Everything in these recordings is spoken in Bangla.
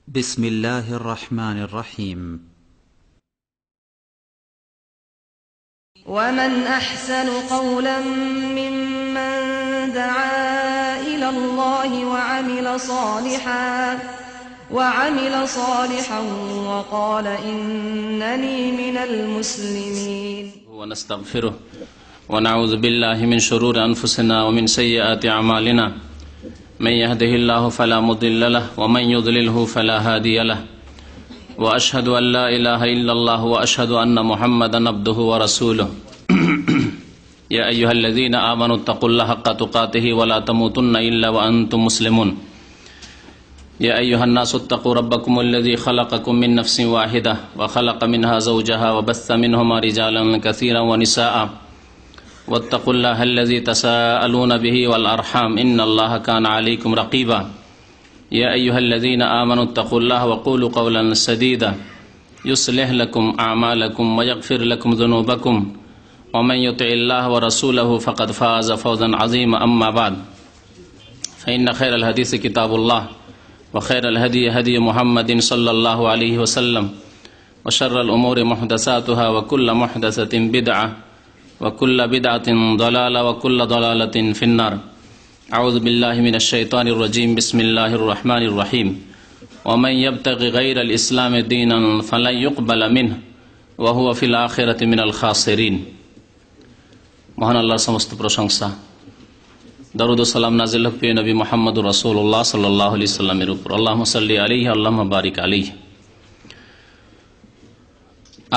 بسم الله الرحمن الرحيم. ومن أحسن قولا ممن دعا إلى الله وعمل صالحا وقال إنني من المسلمين. ونستغفره ونعوذ بالله من شرور أنفسنا ومن سيئات أعمالنا من يهده الله فلا مضل له ومن يضلله فلا هادي له وأشهد أن لا إله إلا الله وأشهد أن محمدا عبده ورسوله يا أيها الذين آمنوا اتقوا الله حق تقاته ولا تموتن إلا وأنتم مسلمون يا أيها الناس اتقوا ربكم الذي خلقكم من نفس واحدة وخلق منها زوجها وبث منهما رجالا كثيرا ونساء واتقوا الله الذي تساءلون به والأرحام إن الله كان عليكم رقيبا يا أيها الذين آمنوا اتقوا الله وقولوا قولا سديدا يصلح لكم أعمالكم ويغفر لكم ذنوبكم ومن يطع الله ورسوله فقد فاز فوزا عظيما أما بعد فإن خير الحديث كتاب الله وخير الهدي هدي محمد صلى الله عليه وسلم وشر الأمور محدثاتها وكل محدثة بدعة وكل بدعة ضلالة وكل ضلالة في النار. أعوذ بالله من الشيطان الرجيم. بسم الله الرحمن الرحيم. ومن يبتغي غير الإسلام دينا فلن يقبل منه وهو في الآخرة من الخاسرين. মহান আল্লাহর সমস্ত প্রশংসা, দরুদ ও সালাম নাজিল হোক প্রিয় নবী মুহাম্মদুর রাসূলুল্লাহ সাল্লাল্লাহু আলাইহি সাল্লামের উপর। আল্লাহুম্মা সাল্লি আলাইহি আল্লাহুম্মা বারিক আলাইহি।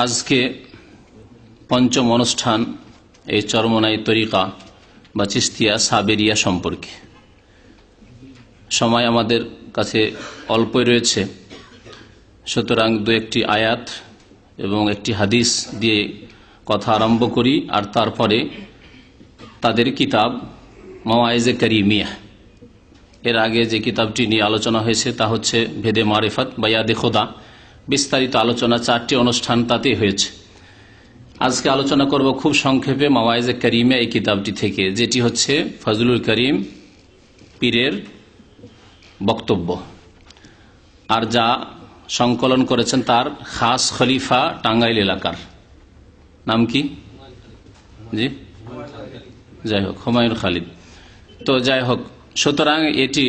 আজকে পঞ্চম অনুষ্ঠান এই চরমনাই তরিকা বা চিস্তিয়া সাবেরিয়া সম্পর্কে। সময় আমাদের কাছে অল্পই রয়েছে, সুতরাং দু একটি আয়াত এবং একটি হাদিস দিয়ে কথা আরম্ভ করি, আর তারপরে তাদের কিতাব মাওয়াইজে কারিমিয়া, এর আগে যে কিতাবটি নিয়ে আলোচনা হয়েছে তা হচ্ছে ভেদে মারিফত বা ইয়াদে খোদা। বিস্তারিত আলোচনা 4টি অনুষ্ঠান তাতেই হয়েছে। আজকে আলোচনা করব খুব সংক্ষেপে মাওয়াইজে কারিমিয়া এই কিতাবটি থেকে, যেটি হচ্ছে ফজলুল করিম পীরের বক্তব্য, আর যা সংকলন করেছেন তার খাস খলিফা টাঙ্গাইল এলাকার নাম কি? জি, যাই হোক, হুমায়ুন খালিদ। তো যাই হোক, সুতরাং এটি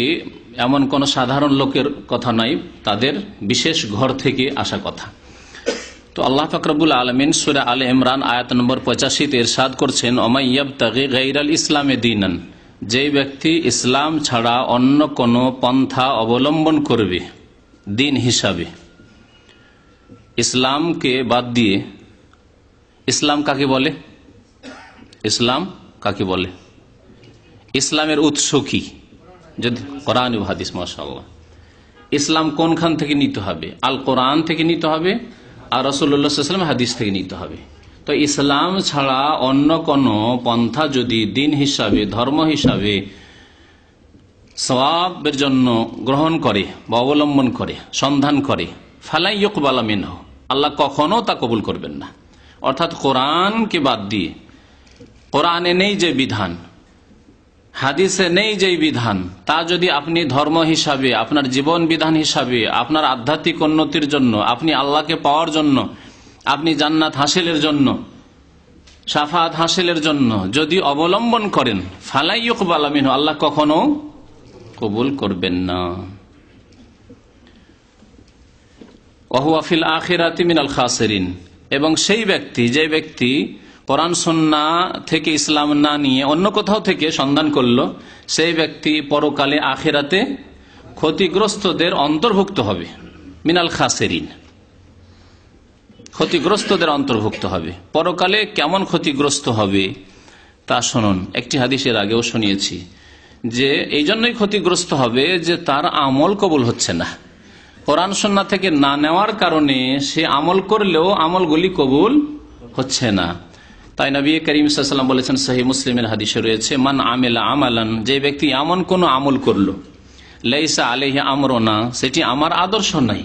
এমন কোন সাধারণ লোকের কথা নয়, তাদের বিশেষ ঘর থেকে আসা কথা। তো আল্লাহ পাক রব্বুল আলামিন সূরা আলে ইমরান আয়াত নম্বর 85 তে ইরশাদ করছেন, ওমাই ইয়াবতাগি গায়রাল ইসলামে দীনান, যে ব্যক্তি ইসলাম ছাড়া অন্য কোন পন্থা অবলম্বন করবে দিন হিসাবে, ইসলামকে বাদ দিয়ে। ইসলাম কাকে বলে? ইসলাম কাকে বলে? ইসলামের উৎস কি? যদি কোরআন ও হাদিস, মাশাআল্লাহ। ইসলাম কোনখান থেকে নিতে হবে? আল কোরআন থেকে নিতে হবে, আর রাসূলুল্লাহ সাল্লাল্লাহু আলাইহি ওয়াসাল্লাম হাদিস থেকে নিতে হবে। তো ইসলাম ছাড়া অন্য কোন পন্থা যদি দিন হিসাবে, ধর্ম হিসাবে সওয়াবের জন্য গ্রহণ করে বা অবলম্বন করে, সন্ধান করে, ফালাই ইউকবালা মিনহু, আল্লাহ কখনো তা কবুল করবেন না। অর্থাৎ কোরআনকে বাদ দিয়ে, কোরআনে নেই যে বিধান, হাদিসে নেই যে বিধান, তা যদি আপনি ধর্ম হিসাবে, আপনার জীবন বিধান হিসাবে, আপনার আধ্যাত্মিক উন্নতির জন্য, আপনি আল্লাহকে পাওয়ার জন্য, আপনি জান্নাত হাসিলের জন্য, শাফাত হাসিলের জন্য যদি অবলম্বন করেন, ফালাই ইউকবালা মিনহু, আল্লাহ কখনো কবুল করবেন না। ওয়া হুয়া ফিল আখিরাতি মিনাল খাসিরিন, এবং সেই ব্যক্তি, যে ব্যক্তি কোরআন সুন্নাহ থেকে ইসলাম না নিয়ে অন্য কোথাও থেকে সন্ধান করলো, সেই ব্যক্তি পরকালে আখিরাতে ক্ষতিগ্রস্তদের অন্তর্ভুক্ত হবে। মিনাল খাসিরিন, ক্ষতিগ্রস্তদের অন্তর্ভুক্ত হবে। পরকালে কেমন ক্ষতিগ্রস্ত হবে তা শুনুন। একটি হাদিসের আগেও শুনিয়েছি যে এই জন্যই ক্ষতিগ্রস্ত হবে যে তার আমল কবুল হচ্ছে না। কোরআন সুন্নাহ থেকে না নেওয়ার কারণে সে আমল করলেও আমলগুলি কবুল হচ্ছে না। তাই নবী করিম সাল্লাল্লাহু আলাইহি ওয়াসাল্লাম বলেছেন, সহিহ মুসলিমের হাদিসে রয়েছে, মান আমিলা আমালান, যে ব্যক্তি এমন কোন আমল করলো, লাইসা আলাইহি আমরুনা, সেটি আমার আদর্শ নাই,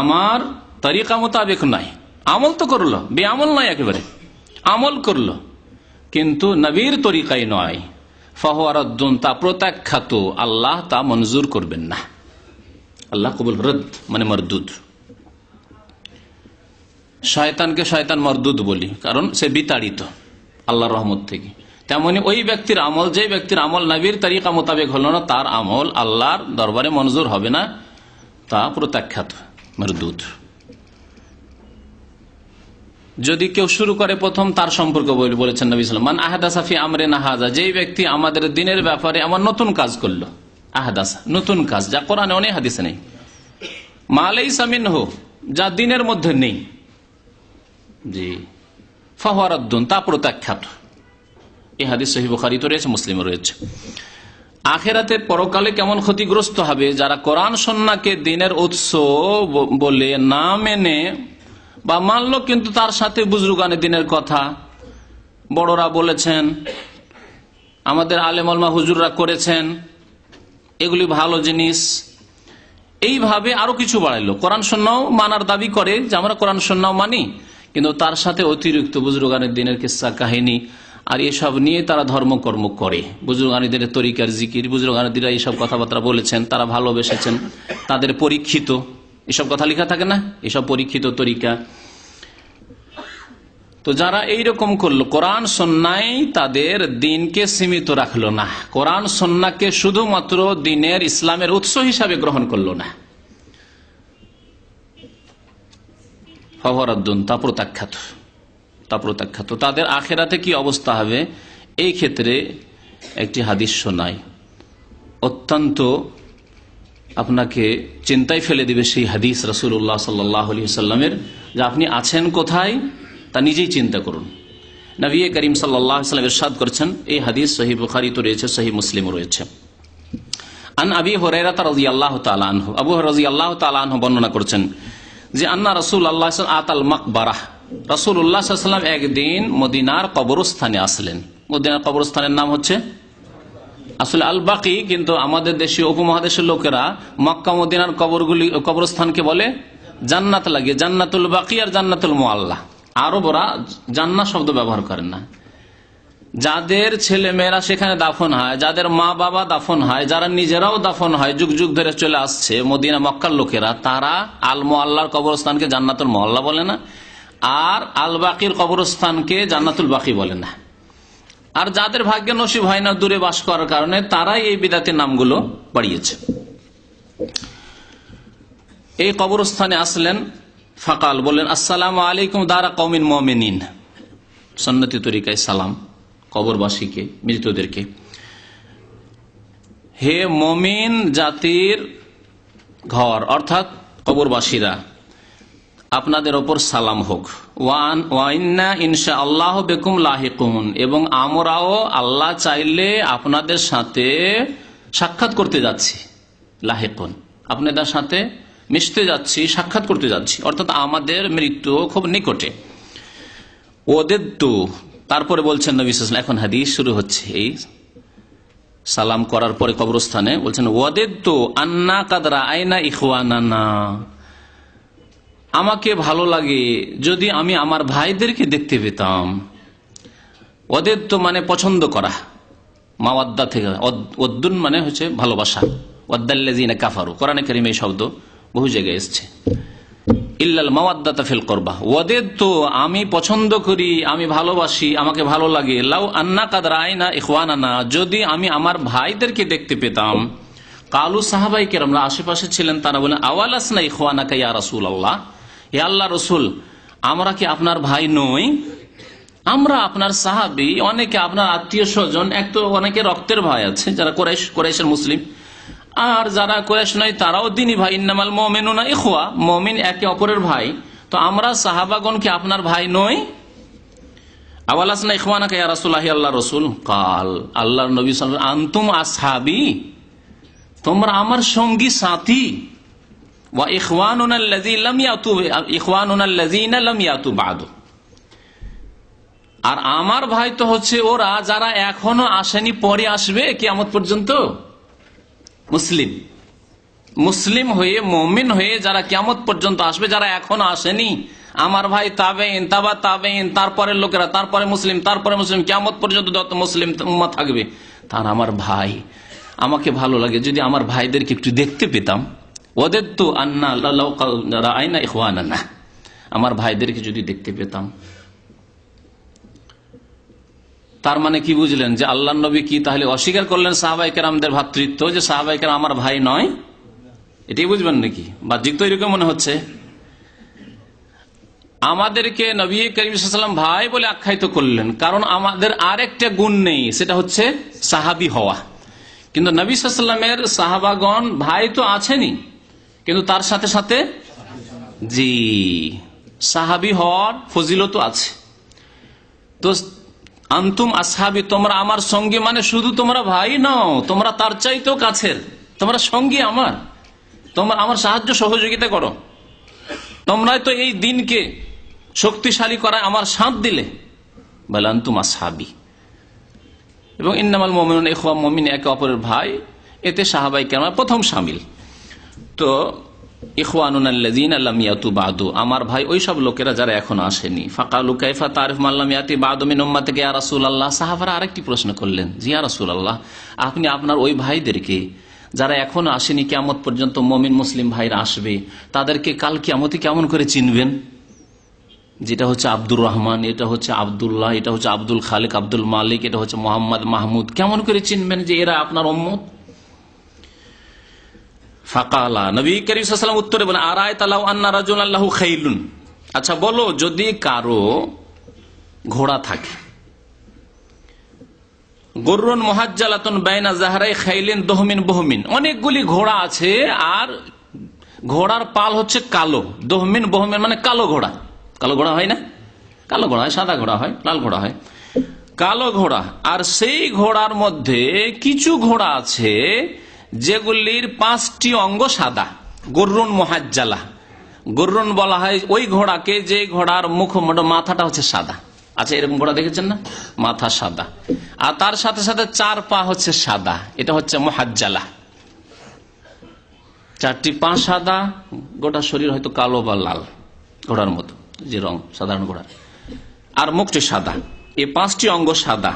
আমার তরিকা মোতাবেক নাই, আমল তো করলো, বেআমল নয়, একেবারে আমল করলো কিন্তু নবীর তরিকায় নয়, ফাহুয়া রাদ্দুন, তা প্রত্যাখ্যাত, আল্লাহ তা মঞ্জুর করবেন না। আল্লাহ কবুল, রদ মানে মরদুদ। শয়তানকে শয়তান মরদুদ বলি, কারণ সে বিতাড়িত আল্লাহর রহমত থেকে। তেমনি ওই ব্যক্তির আমল, যে ব্যক্তির আমল নবীর তরিকা মোতাবেক হলো না, তার আমল আল্লাহর দরবারে মঞ্জুর হবে না, তা প্রত্যাখ্যাত, মরদুদ। যদি কেউ শুরু করে প্রথম, তার সম্পর্কে বলেছেন নবী সাল্লাল্লাহু আলাইহি ওয়াসাল্লাম, মান আহদাসা ফি আমরিনা হাযা, যেই ব্যক্তি আমাদের দিনের ব্যাপারে এমন নতুন কাজ করলো, আহদাসা নতুন কাজ, যা কোরআনে অনেক হাদিসে নেই, মা লাইসা মিনহু, যা দিনের মধ্যে নেই, জি, ফাহুয়া রাদ্দুন, তা প্রত্যাখ্যাত। এই হাদিস সহিহ বুখারীতে রয়েছে, মুসলিমে রয়েছে। আখিরাতে পরকালে কেমন ক্ষতিগ্রস্ত হবে যারা কোরআন সুন্নাহকে দিনের উৎস বলে না মেনে, বা মানলো কিন্তু তার সাথে বুজরুগানে দিনের কথা, বড়রা বলেছেন, আমাদের আলেম ওলামা হুজুররা করেছেন, এগুলি ভালো জিনিস, এইভাবে আরো কিছু বাড়াইলো। কোরআন সুন্নাহ মানার দাবি করে যে আমরা কোরআন সুন্নাহ মানি, কিন্তু তার সাথে অতিরিক্ত বুজরুগানের দিনের কিস্সা কাহিনী আর এসব নিয়ে তারা ধর্মকর্ম করে। বুজরুগানীদের তরিকার জিকির, বুজরুগানীরা এইসব কথাবার্তা বলেছেন, তারা ভালোবেসেছেন, তাদের পরীক্ষিত, এসব কথা লেখা থাকে না, এসব পরীক্ষিত তরিকা। তো যারা এইরকম করলো, কোরআন সুন্নাহই তাদের দিনকে সীমিত রাখলো না, কোরআন সুন্নাহকে শুধুমাত্র দিনের ইসলামের উৎস হিসাবে গ্রহণ করলো না, ফাহুয়া তা প্রত্যাখ্যাত, তা প্রত্যাখ্যাত। তাদের আখিরাতে কি অবস্থা হবে, এই ক্ষেত্রে একটি হাদিস শোনাই, অত্যন্ত আপনাকে চিন্তায় ফেলে দিবে সেই হাদিস রাসূলুল্লাহ সাল্লাল্লাহু আলাইহি ওয়াসাল্লামের, যে আপনি আছেন কোথায় তা নিজেই চিন্তা করুন। নবী করিম সাল্লাল্লাহু আলাইহি ওয়াসাল্লাম ইরশাদ করেছেন, এই হাদিস সহিহ বুখারীতে রয়েছে, সহিহ মুসলিমে রয়েছে। আন আবি হুরায়রা রাদিয়াল্লাহু তাআলা আনহু, আবু হুরায়রা রাদিয়াল্লাহু তাআলা আনহু বর্ণনা করেছেন যে আন্না রাসূলুল্লাহ সাল্লাল্লাহু আলাইহি ওয়াসাল্লাম আতাল মাকবারাহ, রাসূলুল্লাহ সাল্লাল্লাহু আলাইহি ওয়াসাল্লাম একদিন মদিনার কবরস্থানে আসলেন। মদিনার কবরস্থানের নাম হচ্ছে আসলে আল বাকি, কিন্তু আমাদের দেশীয় উপমহাদেশের লোকেরা মক্কা মদিনার কবরস্থানকে বলে জান্নাত লাগিয়ে, জান্নাতুল বাকি আর জান্নাতুল মুআল্লা। আরবরা জান্নাত শব্দ ব্যবহার করেন না। যাদের ছেলে মেয়েরা সেখানে দাফন হয়, যাদের মা বাবা দাফন হয়, যারা নিজেরাও দাফন হয়, যুগ যুগ ধরে চলে আসছে মদিনা মক্কার লোকেরা, তারা আল মুআল্লার কবরস্থানকে জান্নাতুল মুআল্লা বলে না, আর আল বাকির কবরস্থানকে জান্নাতুল বাকি বলে না। আর যাদের ভাগ্যে নসিব হয় না দূরে বাস করার কারণে, তারাই এই বিদাতের নামগুলো বাড়িয়েছে। এই কবরস্থানে আসলেন, ফাকাল বললেন, আসসালামু আলাইকুম দারা কওমিন মুমিনিন, সুন্নতি তরিকায় সালাম কবরবাসীকে, মৃতদেরকে, হে মুমিন জাতির ঘর অর্থাৎ কবরবাসীরা, আপনাদের ওপর সালাম হোক। ওয়াইন্না ইনশাআল্লাহ বিকুম লাহিকুন, এবং আমরাও আল্লাহ চাইলে আপনাদের সাথে সাক্ষাৎ করতে যাচ্ছি। লাহিকুন, আপনাদের সাথে মিশতে যাচ্ছি, সাক্ষাৎ করতে যাচ্ছি, অর্থাৎ আমাদের মৃত্যু খুব নিকটে। ওদের তো তারপরে বলছেন নবী সাল্লাল্লাহু আলাইহি ওয়াসাল্লাম, এখন হাদিস শুরু হচ্ছে এই সালাম করার পরে কবরস্থানে, বলছেন ওয়াদের তো আন্না কাদরা আইনা ইখওয়ানানা, আমাকে ভালো লাগে যদি আমি আমার ভাইদেরকে দেখতে পেতাম। ওদের তো মানে পছন্দ করা, মাওয়াদ্দা থেকে, ওদ্দুন মানে হচ্ছে ভালোবাসা, ওয়াদ্দাল্লাযিনা কাফারু, কোরআনে কারীমে এই শব্দ বহু জায়গায় এসেছে, ইল্লাল মাওয়াদ্দাতা ফিল কুরবা, ওদের তো আমি পছন্দ করি, আমি ভালোবাসি, আমাকে ভালো লাগে, লাউ আন্না কাদ রাআইনা ইখওয়ানানা, যদি আমি আমার ভাইদেরকে দেখতে পেতাম। কালু সাহাবায়ে কেরামরা আশেপাশে ছিলেন, তারা বলেন, আওয়ালাসনা ইখওয়ানাকা ইয়া রাসূলুল্লাহ, হে আল্লাহ রাসূল, আমরা কি আপনার ভাই নই? আমরা আপনার সাহাবী, অনেকে আপনার আত্মীয় স্বজন, এক তো অনেকে রক্তের ভাই আছে যারা কুরাইশের মুসলিম, আর যারা কুরাইশ নয় তারাও দিনী ভাই। ইন্নামাল মুমিনুনা ইখওয়া, মুমিন একে অপরের ভাই, তো আমরা সাহাবাগণ কি আপনার ভাই নই? আওয়ালাসনা ইখওয়ানাকা ইয়া রাসূলুল্লাহ, আল্লাহ রাসূল কাল, আল্লাহর নবী সাল্লাল্লাহু আলাইহি ওয়াসাল্লাম, আনতুম আসহাবী, তোমরা আমার সঙ্গী সাথী, ওয়া ইখওয়ানুনা আল্লাযীনা লাম ইয়াতু বাদু, আর আমার ভাই তো হচ্ছে ওরা যারা এখনো আসেনি, পরে আসবে কিয়ামত পর্যন্ত। মুসলিম, মুসলিম হয়ে মুমিন হয়ে যারা কিয়ামত পর্যন্ত আসবে, যারা এখনো আসেনি, আমার ভাই তাবেইন, তাবা তাবেইন, তারপরে লোকেরা, তারপরে মুসলিম, তারপরে মুসলিম, কিয়ামত পর্যন্ত যত মুসলিম উম্মাহ থাকবে, তার আমার ভাই। আমাকে ভালো লাগে যদি আমার ভাইদেরকে একটু দেখতে পেতাম, ওয়াদাদতু আন্না লাউ রাআইনা ইখওয়ানানা, আমার ভাইদেরকে যদি দেখতে পেতাম। তার মানে কি বুঝলেন যে আল্লাহ নবী কি তাহলে অস্বীকার করলেন সাহাবায়ে কেরামদের ভ্রাতৃত্ব, যে সাহাবায়ে কেরাম আমার ভাই নয়? এটাই বুঝবেন নাকি? বাহ্যিক তো এরকম মনে হচ্ছে। আমাদেরকে নবী করিম সাল্লাল্লাহু আলাইহি ওয়াসাল্লাম ভাই বলে আখ্যায়িত করলেন, কারণ আমাদের আরেকটা গুণ নেই, সেটা হচ্ছে সাহাবী হওয়া। কিন্তু নবী সাল্লাল্লাহু আলাইহি ওয়াসাল্লামের সাহাবাগণ ভাই তো আছেনই, কিন্তু তার সাথে সাথে জি সাহাবী হওয়ার ফজিলত আছে। তো আনতুম আসহাবি, তোমরা আমার সঙ্গী, মানে শুধু তোমরা ভাই নও, তোমরা তার চাইতেও কাছের, তোমরা সঙ্গী আমার, তোমরা আমার সাহায্য সহযোগিতা করো, তোমরাই তো এই দিনকে শক্তিশালী করায় আমার সাথ দিলে। বলে আনতুম আসহাবি। এবং ইন্নামাল মুমিনুনা ইখওয়া, মুমিন একে অপরের ভাই, এতে সাহাবায়ে কেরাম প্রথম শামিল। তো ইখওয়ানুনা আল্লাযীনা লাম ইয়াতু বাদু, আমার ভাই ওই সব লোকেরা যারা এখন আসেনি। ফাকালু কাইফা তারিফ মান লাম ইয়াতি বাদু মিন উম্মাতিকা ইয়া রাসূলুল্লাহ, সাহাবারা আরেকটি প্রশ্ন করলেন, জি ইয়া রাসূলুল্লাহ, আপনি আপনার ওই ভাইদেরকে যারা এখনো আসেনি, কিয়ামত পর্যন্ত মুমিন মুসলিম ভাইরা আসবে, তাদেরকে কাল কিয়ামতে কেমন করে চিনবেন? যেটা হচ্ছে আব্দুর রহমান, এটা হচ্ছে আব্দুল্লাহ, এটা হচ্ছে আব্দুল খালিক, আব্দুল মালিক, এটা হচ্ছে মোহাম্মদ মাহমুদ, কেমন করে চিনবেন যে এরা আপনার উম্মত? ফাকালা, নবী করিম সাল্লাল্লাহু আলাইহি ওয়াসাল্লাম উত্তরে বলেন, আরায়তা লাউ আন্না রাজুলান লাহু খাইলুন, আচ্ছা বলো, যদি কারো ঘোড়া থাকে, গররুন মুহাজ্জালাতুন বাইনা যাহরাই খাইলিন দহমিন বহমিন, অনেকগুলি ঘোড়া আছে আর ঘোড়ার পাল হচ্ছে কালো, দহমিন বহমিন মানে কালো ঘোড়া। কালো ঘোড়া হয় না? কালো ঘোড়া হয়, সাদা ঘোড়া হয়, লাল ঘোড়া হয়, কালো ঘোড়া। আর সেই ঘোড়ার মধ্যে কিছু ঘোড়া আছে যেগুলির 5টি অঙ্গ সাদা, গররুন মুহাজ্জালা। গররুন বলা হয় ওই ঘোড়াকে যে ঘোড়ার মুখ মাথাটা হচ্ছে সাদা। আচ্ছা, এরকম ঘোড়া দেখেছেন না? মাথা সাদা, আর তার সাথে সাথে 4 পা হচ্ছে সাদা, এটা হচ্ছে মুহাজ্জালা। 4টি পা সাদা, গোটা শরীর হয়তো কালো বা লাল, ঘোড়ার মতো যে রং সাধারণ ঘোড়ার, আর মুখটি সাদা, এই 5টি অঙ্গ সাদা।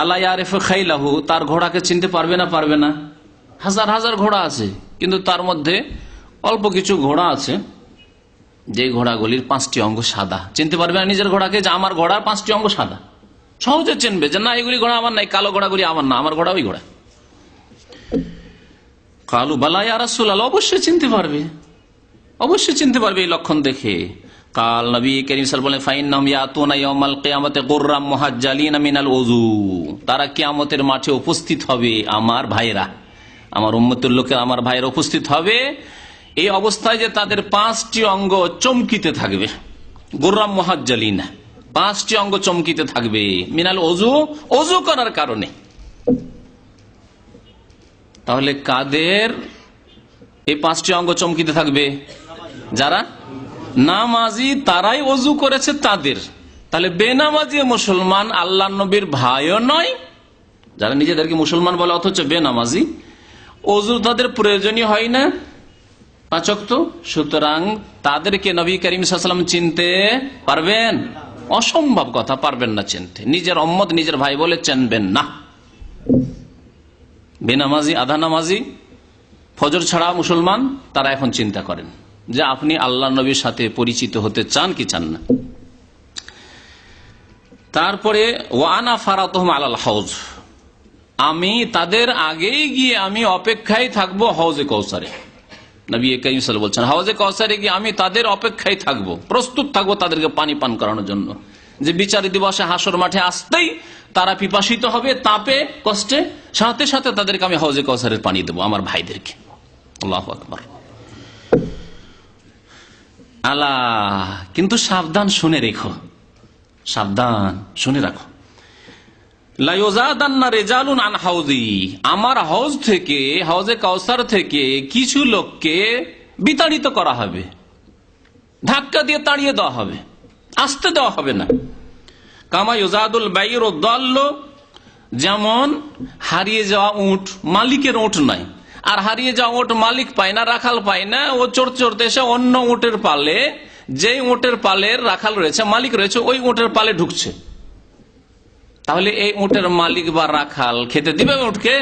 আলা ইয়ারিফু খাইলাহু, তার ঘোড়াকে চিনতে পারবে না? পারবে না। হাজার হাজার ঘোড়া আছে, কিন্তু তার মধ্যে অল্প কিছু ঘোড়া আছে যে ঘোড়াগুলির 5টি অঙ্গ সাদা। চিনতে পারবে না নিজের ঘোড়াকে যে আমার ঘোড়ার 5টি অঙ্গ সাদা? সহজে চিনবে যে না, এগুলি ঘোড়া আমার নাই, কালো ঘোড়াগুলি আমার না, আমার ঘোড়া ওই ঘোড়া। কালু বালা ইয়া রাসূলুল্লাহ, অবশ্যই চিনতে পারবে, অবশ্যই চিনতে পারবে এই লক্ষণ দেখে। কাল নবী কারীম সাল্লাল্লাহু আলাইহি ওয়াসাল্লাম বলেন, ফাইন্নাহুম ইয়াতুনা ইয়াউমাল কিয়ামাতি গুররাম মুহাজ্জালিনা মিনাল উযু, তারা কিয়ামতের মাঠে উপস্থিত হবে, আমার ভাইরা, আমার উম্মতের লোকেরা, আমার ভাইরা উপস্থিত হবে এই অবস্থায় যে তাদের 5টি অঙ্গ চমকিতে থাকবে। গুররাম মুহাজ্জালিনা, 5টি অঙ্গ চমকিতে থাকবে, মিনাল উযু, ওযু করার কারণে। তাহলে কাদের এই 5টি অঙ্গ চমকিতে থাকবে? যারা নামাজি, তারাই ওযু করেছে তাদের। তাহলে বেনামাজি মুসলমান আল্লাহর নবীর ভাইও নয়, যারা নিজেদেরকে মুসলমান বলে অথচ বেনামাজি, ওযু তাদের প্রয়োজনই হয় না 5 ওয়াক্ত, সুতরাং তাদেরকে নবী করিম সাল্লাল্লাহু আলাইহি ওয়াসাল্লাম চিনতে পারবেন? অসম্ভব কথা, পারবেন না চিনতে। নিজের উম্মত নিজের ভাই বলে চিনবেন না। বেনামাজি, আধা নামাজি, ফজর ছাড়া মুসলমান, তারা এখন চিন্তা করেন যে আপনি আল্লাহ নবীর সাথে পরিচিত হতে চান কি চান না। তারপরে ওয়ানা ফারাতুহুম আলাল হাউজ, আমি তাদের আগেই গিয়ে আমি অপেক্ষায় থাকবো হাউজে কাউসারে। নবী করিম সাল্লাল্লাহু আলাইহি ওয়াসাল্লাম বলছেন, হাউজে কাউসারে গিয়ে আমি তাদের অপেক্ষায় থাকবো, প্রস্তুত থাকবো তাদেরকে পানি পান করানোর জন্য, যে বিচার দিবসে হাসর মাঠে আসতেই তারা পিপাসিত হবে, তাপে কষ্টে, সাথে সাথে তাদেরকে আমি হাউজে কাউসারের পানি দেবো আমার ভাইদেরকে। আল্লাহু আকবার। আল্লাহ, কিন্তু সাবধান, শুনে রেখো, সাবধান শুনে রাখো। লা ইউযাদান্না রিজালুন আন হাউজি, আমার হাউজ থেকে, হাউজে কাউসার থেকে কিছু লোককে বিতাড়িত করা হবে, ধাক্কা দিয়ে তাড়িয়ে দেওয়া হবে, আসতে দেওয়া হবে না। কামা ইউযাদুল বাইরু দাল্ল, যেমন হারিয়ে যাওয়া উট, মালিকের উট নাই, আর হারিয়ে যাওয়া উট মালিক পায় না, রাখাল পায় না, ও চড়তে চড়তে এসে অন্য উটের পালে, যেই উটের পালের রাখাল রয়েছে, মালিক রয়েছে, ওই উটের পালে ঢুকছে। তাহলে এই উটের মালিক বা রাখাল খেতে দিবে উটকে?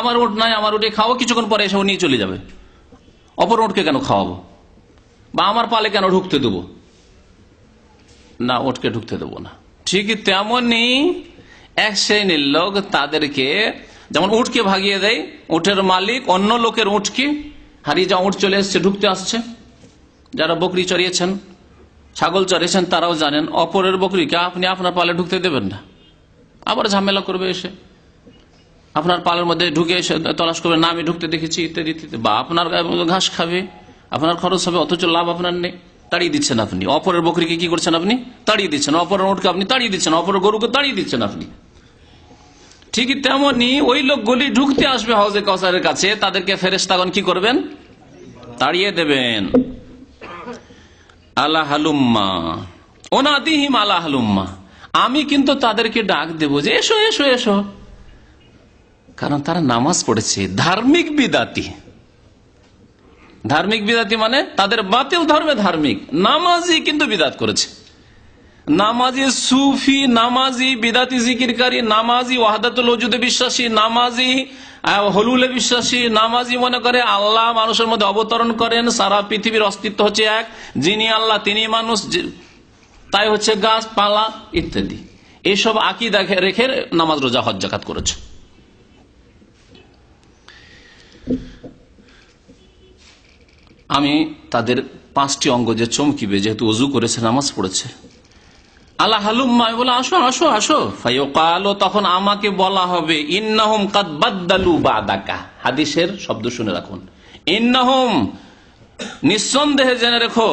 আমার উট নাই, আমার উঠে খাওয়া, কিছুক্ষণ পরে এসে নিয়ে চলে যাবে, অপর উটকে কেন খাওয়াবো, বা আমার পালে কেন ঢুকতে দেবো না, উটকে ঢুকতে দেবো না। ঠিক তেমনি এক শ্রেণীর লোক তাদেরকে, যেমন উটকে ভাগিয়ে দেয়, উটের মালিক অন্য লোকের উটকে হারিয়ে যাওয়া উট চলে এসছে, ঢুকতে আসছে। যারা বকরি চড়িয়েছেন, ছাগল চড়িয়েছেন, তারাও জানেন অপরের বকরিকে আপনি আপনার পালে ঢুকতে দেবেন না, আবার ঝামেলা করবে, এসে আপনার পালের মধ্যে ঢুকে এসে তলাশ করবে, না আমি ঢুকতে দেখেছি ইত্যাদি ইত্যাদি, বা আপনার ঘাস খাবে, আপনার খরচ হবে, অথচ লাভ আপনার নেই। তাড়িয়ে দিচ্ছেন আপনি অপরের বকরিকে, কি করছেন আপনি? তাড়িয়ে দিচ্ছেন। অপরের উটকে আপনি তাড়িয়ে দিচ্ছেন, অপরের গরুকে তাড়িয়ে দিচ্ছেন আপনি। ঠিকই তেমনি ওই লোকগুলি ঢুকতে আসবে হাউজে কাউসারের কাছে, তাদেরকে ফেরেশতাগণ কি করবেন? তাড়িয়ে দেবেন। আলা হালুম্মা ওনাদিহিম আলা হালুম্মা, আমি কিন্তু তাদেরকে ডাক দেব যে এসো এসো এসো, কারণ তারা নামাজ পড়েছে। ধার্মিক বিদাতি, ধার্মিক বিদাতি মানে তাদের বাতিল ধর্মে ধার্মিক, নামাজি কিন্তু বিদাত করেছে। নামাজি সুফি, নামাজি বিদাতি জিকিরকারী, নামাজি ওয়াহদাতুল ওজুদে বিশ্বাসী, নামাজি হলুলে বিশ্বাসী, নামাজি মনে করে আল্লাহ মানুষের মধ্যে অবতরণ করেন, সারা পৃথিবীর অস্তিত্ব হচ্ছে এক, যিনি আল্লাহ তিনি মানুষ, তাই হচ্ছে গাছপালা ইত্যাদি। এইসব আকীদা রেখে নামাজ রোজা হজ যাকাত করেছে। আমি তাদের 5টি অঙ্গ যে চমকিবে, যেহেতু ওযু করেছে, নামাজ পড়েছে, আল্লাহ হালুম্মা বলে আসো আসো আসো, ফায়ুকালু তখন আমাকে বলা হবে ইন্নাহুম কাদ বাদদালু বাদাকা। হাদিসের শব্দ শুনে রাখুন, ইন্নাহুম নিঃসন্দেহে জেনে রেখো,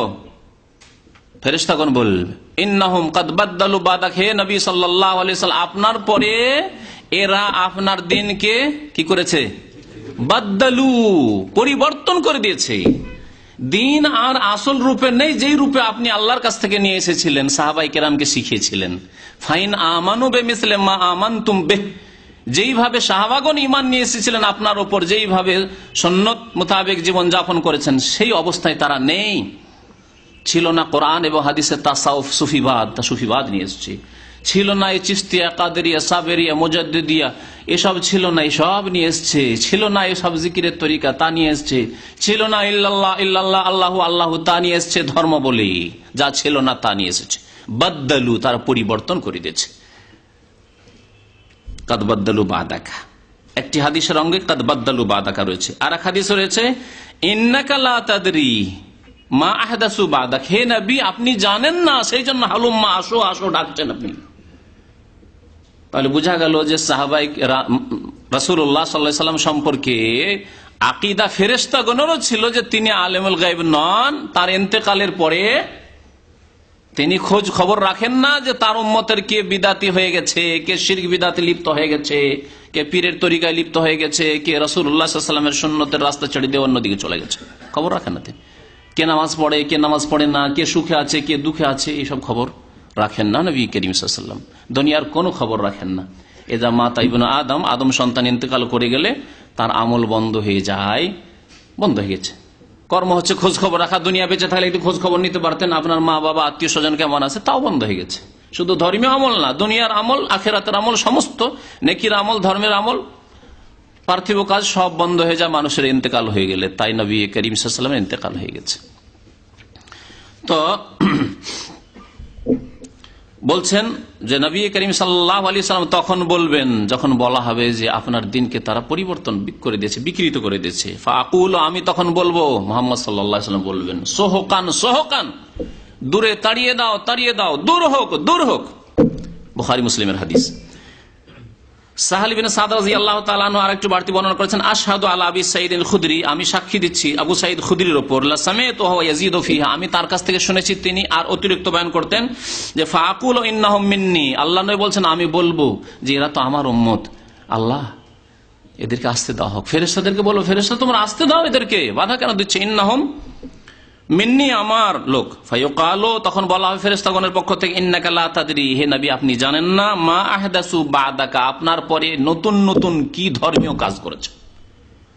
ফেরেশতাগণ বলবে ইন্নাহুম কাদ বাদদালু বাদাক, হে নবী সাল্লাল্লাহু আলাইহি ওয়াসাল্লাম আপনার পরে এরা আপনার দিনকে কি করেছে? বাদদালু, পরিবর্তন করে দিয়েছে। দিন আর আসল রূপে নেই, যেই রূপে আপনি আল্লাহর কাছ থেকে নিয়ে এসেছিলেন, সাহাবায়ে কেরামকে শিখিয়েছিলেন। ফাইন আমানু বিমিসলি মা আমানতুম বিহ, যেইভাবে সাহাবাগণ ঈমান নিয়ে এসেছিলেন আপনার উপর, যেইভাবে সুন্নাত মোতাবেক জীবন যাপন করেছেন, সেই অবস্থায় তারা নেই। ছিল না কোরআন এবং হাদিসের তাসাউফ, সুফিবাদ নিয়ে এসেছে, ছিল না এই চিশতিয়া, কাদেরিয়া, সাবেরিয়া, মুজাদ্দিদিয়া, এসব ছিল না, এসব নিয়ে এসছে। ছিল না এসব জিকিরের তরিকা, তা নিয়ে এসছে। ছিল না ইল্লাল্লাহ ইল্লাল্লাহ আল্লাহু আল্লাহু, তা নিয়ে এসছে ধর্ম বলে, যা ছিল না তা নিয়ে এসেছে। বাদদালু, তারা পরিবর্তন করে দিয়েছে। কাদ বাদদালু বাদাকা, একটি হাদিসের অঙ্গে কাদ বাদদালু বাদাকা রয়েছে। আর এক হাদিস রয়েছে ইন্নাকা লা তাদরি মা আহদাসু বাদাক, হে নবী আপনি জানেন না, সেই জন্য হালুম্মা আসো আসো ডাকছেন আপনি। তাহলে বোঝা গেল যে সাহাবাই রাসূলুল্লাহ সাল্লাল্লাহু আলাইহি সাল্লাম সম্পর্কে আকীদা ফেরেশতাগণেরও ছিল যে তিনি আলেমুল গায়ব নন। তার ইন্তেকালের পরে তিনি খোঁজ খবর রাখেন না যে তার উম্মতের কে বিদাতি হয়ে গেছে, কে শিরক বিদাতে লিপ্ত হয়ে গেছে, কে পীরের তরিকায় লিপ্ত হয়ে গেছে, কে রাসূলুল্লাহ সাল্লাল্লাহু আলাইহি সাল্লামের সুন্নতের রাস্তা ছেড়ে দিয়ে অন্যদিকে চলে গেছে। খবর রাখেন না তিনি। কে নামাজ পড়ে, কে নামাজ পড়ে না, কে সুখে আছে, কে দুঃখে আছে, এইসব খবর রাখেন না নবী করিম সাল্লাল্লাহু আলাইহি ওয়াসাল্লাম। দুনিয়ার কোনো খবর রাখেন না। এজা মাতা ইবনে আদম সন্তান ইন্তেকাল করে গেলে তার আমল বন্ধ হয়ে যায়, বন্ধ হয়ে গেছে। কর্ম হচ্ছে খোঁজ খবর রাখা, দুনিয়া বেঁচে থাকলে একটু খোঁজ খবর নিতে পারতেন, আপনার মা বাবা আত্মীয় স্বজন কেমন আছে, তাও বন্ধ হয়ে গেছে। শুধু ধর্মীয় আমল না, দুনিয়ার আমল, আখিরাতের আমল, সমস্ত নেকির আমল, ধর্মের আমল, পার্থিব কাজ সব বন্ধ হয়ে যায় মানুষের ইন্তেকাল হয়ে গেলে। তাই নবী করিম সাল্লাল্লাহু আলাইহি ওয়াসাল্লামের ইন্তেকাল হয়ে গেছে। তো বলছেন যে নবী করিম সাল্লাল্লাহু আলাইহি ওয়াসাল্লাম তখন বলবেন, যখন বলা হবে যে আপনার দিনকে তারা পরিবর্তন করে দিয়েছে, বিকৃত করে দিয়েছে, ফাকুল, আমি তখন বলবো, মুহাম্মদ সাল্লাল্লাহু আলাইহি ওয়াসাল্লাম বলবেন, সোহকান সোহকান, দূরে তাড়িয়ে দাও তাড়িয়ে দাও, দূর হোক দূর হোক। বুখারী মুসলিমের হাদিস। সাহাল ইবনে সাদ রাদিয়াল্লাহু তাআলা আনহু আরেকটু বাড়তি বর্ণনা করেছেন, আশহাদু আলা আবি সাঈদ আল খুদরি, আমি সাক্ষী দিচ্ছি আবু সাঈদ খুদরির উপর, লা সামিতু ওয়া ইয়াজিদু ফিহা, আমি তার কাছ থেকে শুনেছি তিনি আর অতিরিক্ত বয়ান করতেন, যে ফাকুলু ইন্নাহুম মিন্নি, আল্লাহ নবী বলছেন আমি বলবো যে এরা তো আমার উম্মত, আল্লাহ এদেরকে আসতে দাও হোক। ফেরেশতাদেরকে বলো, ফেরেশতা তোমরা আসতে দাও, এদেরকে বাধা কেন দিচ্ছে? ইন্নাহুম মিন্নি, আমার লোক। ফায়ুকালু, তখন বলা হবে ফেরেশতাগণের পক্ষ থেকে, ইন্নাকা লা তাদরি, হে নবী আপনি জানেন না, মা আহদাসু বাদাকা, আপনার পরে নতুন নতুন কি ধর্মীয় কাজ করেছে,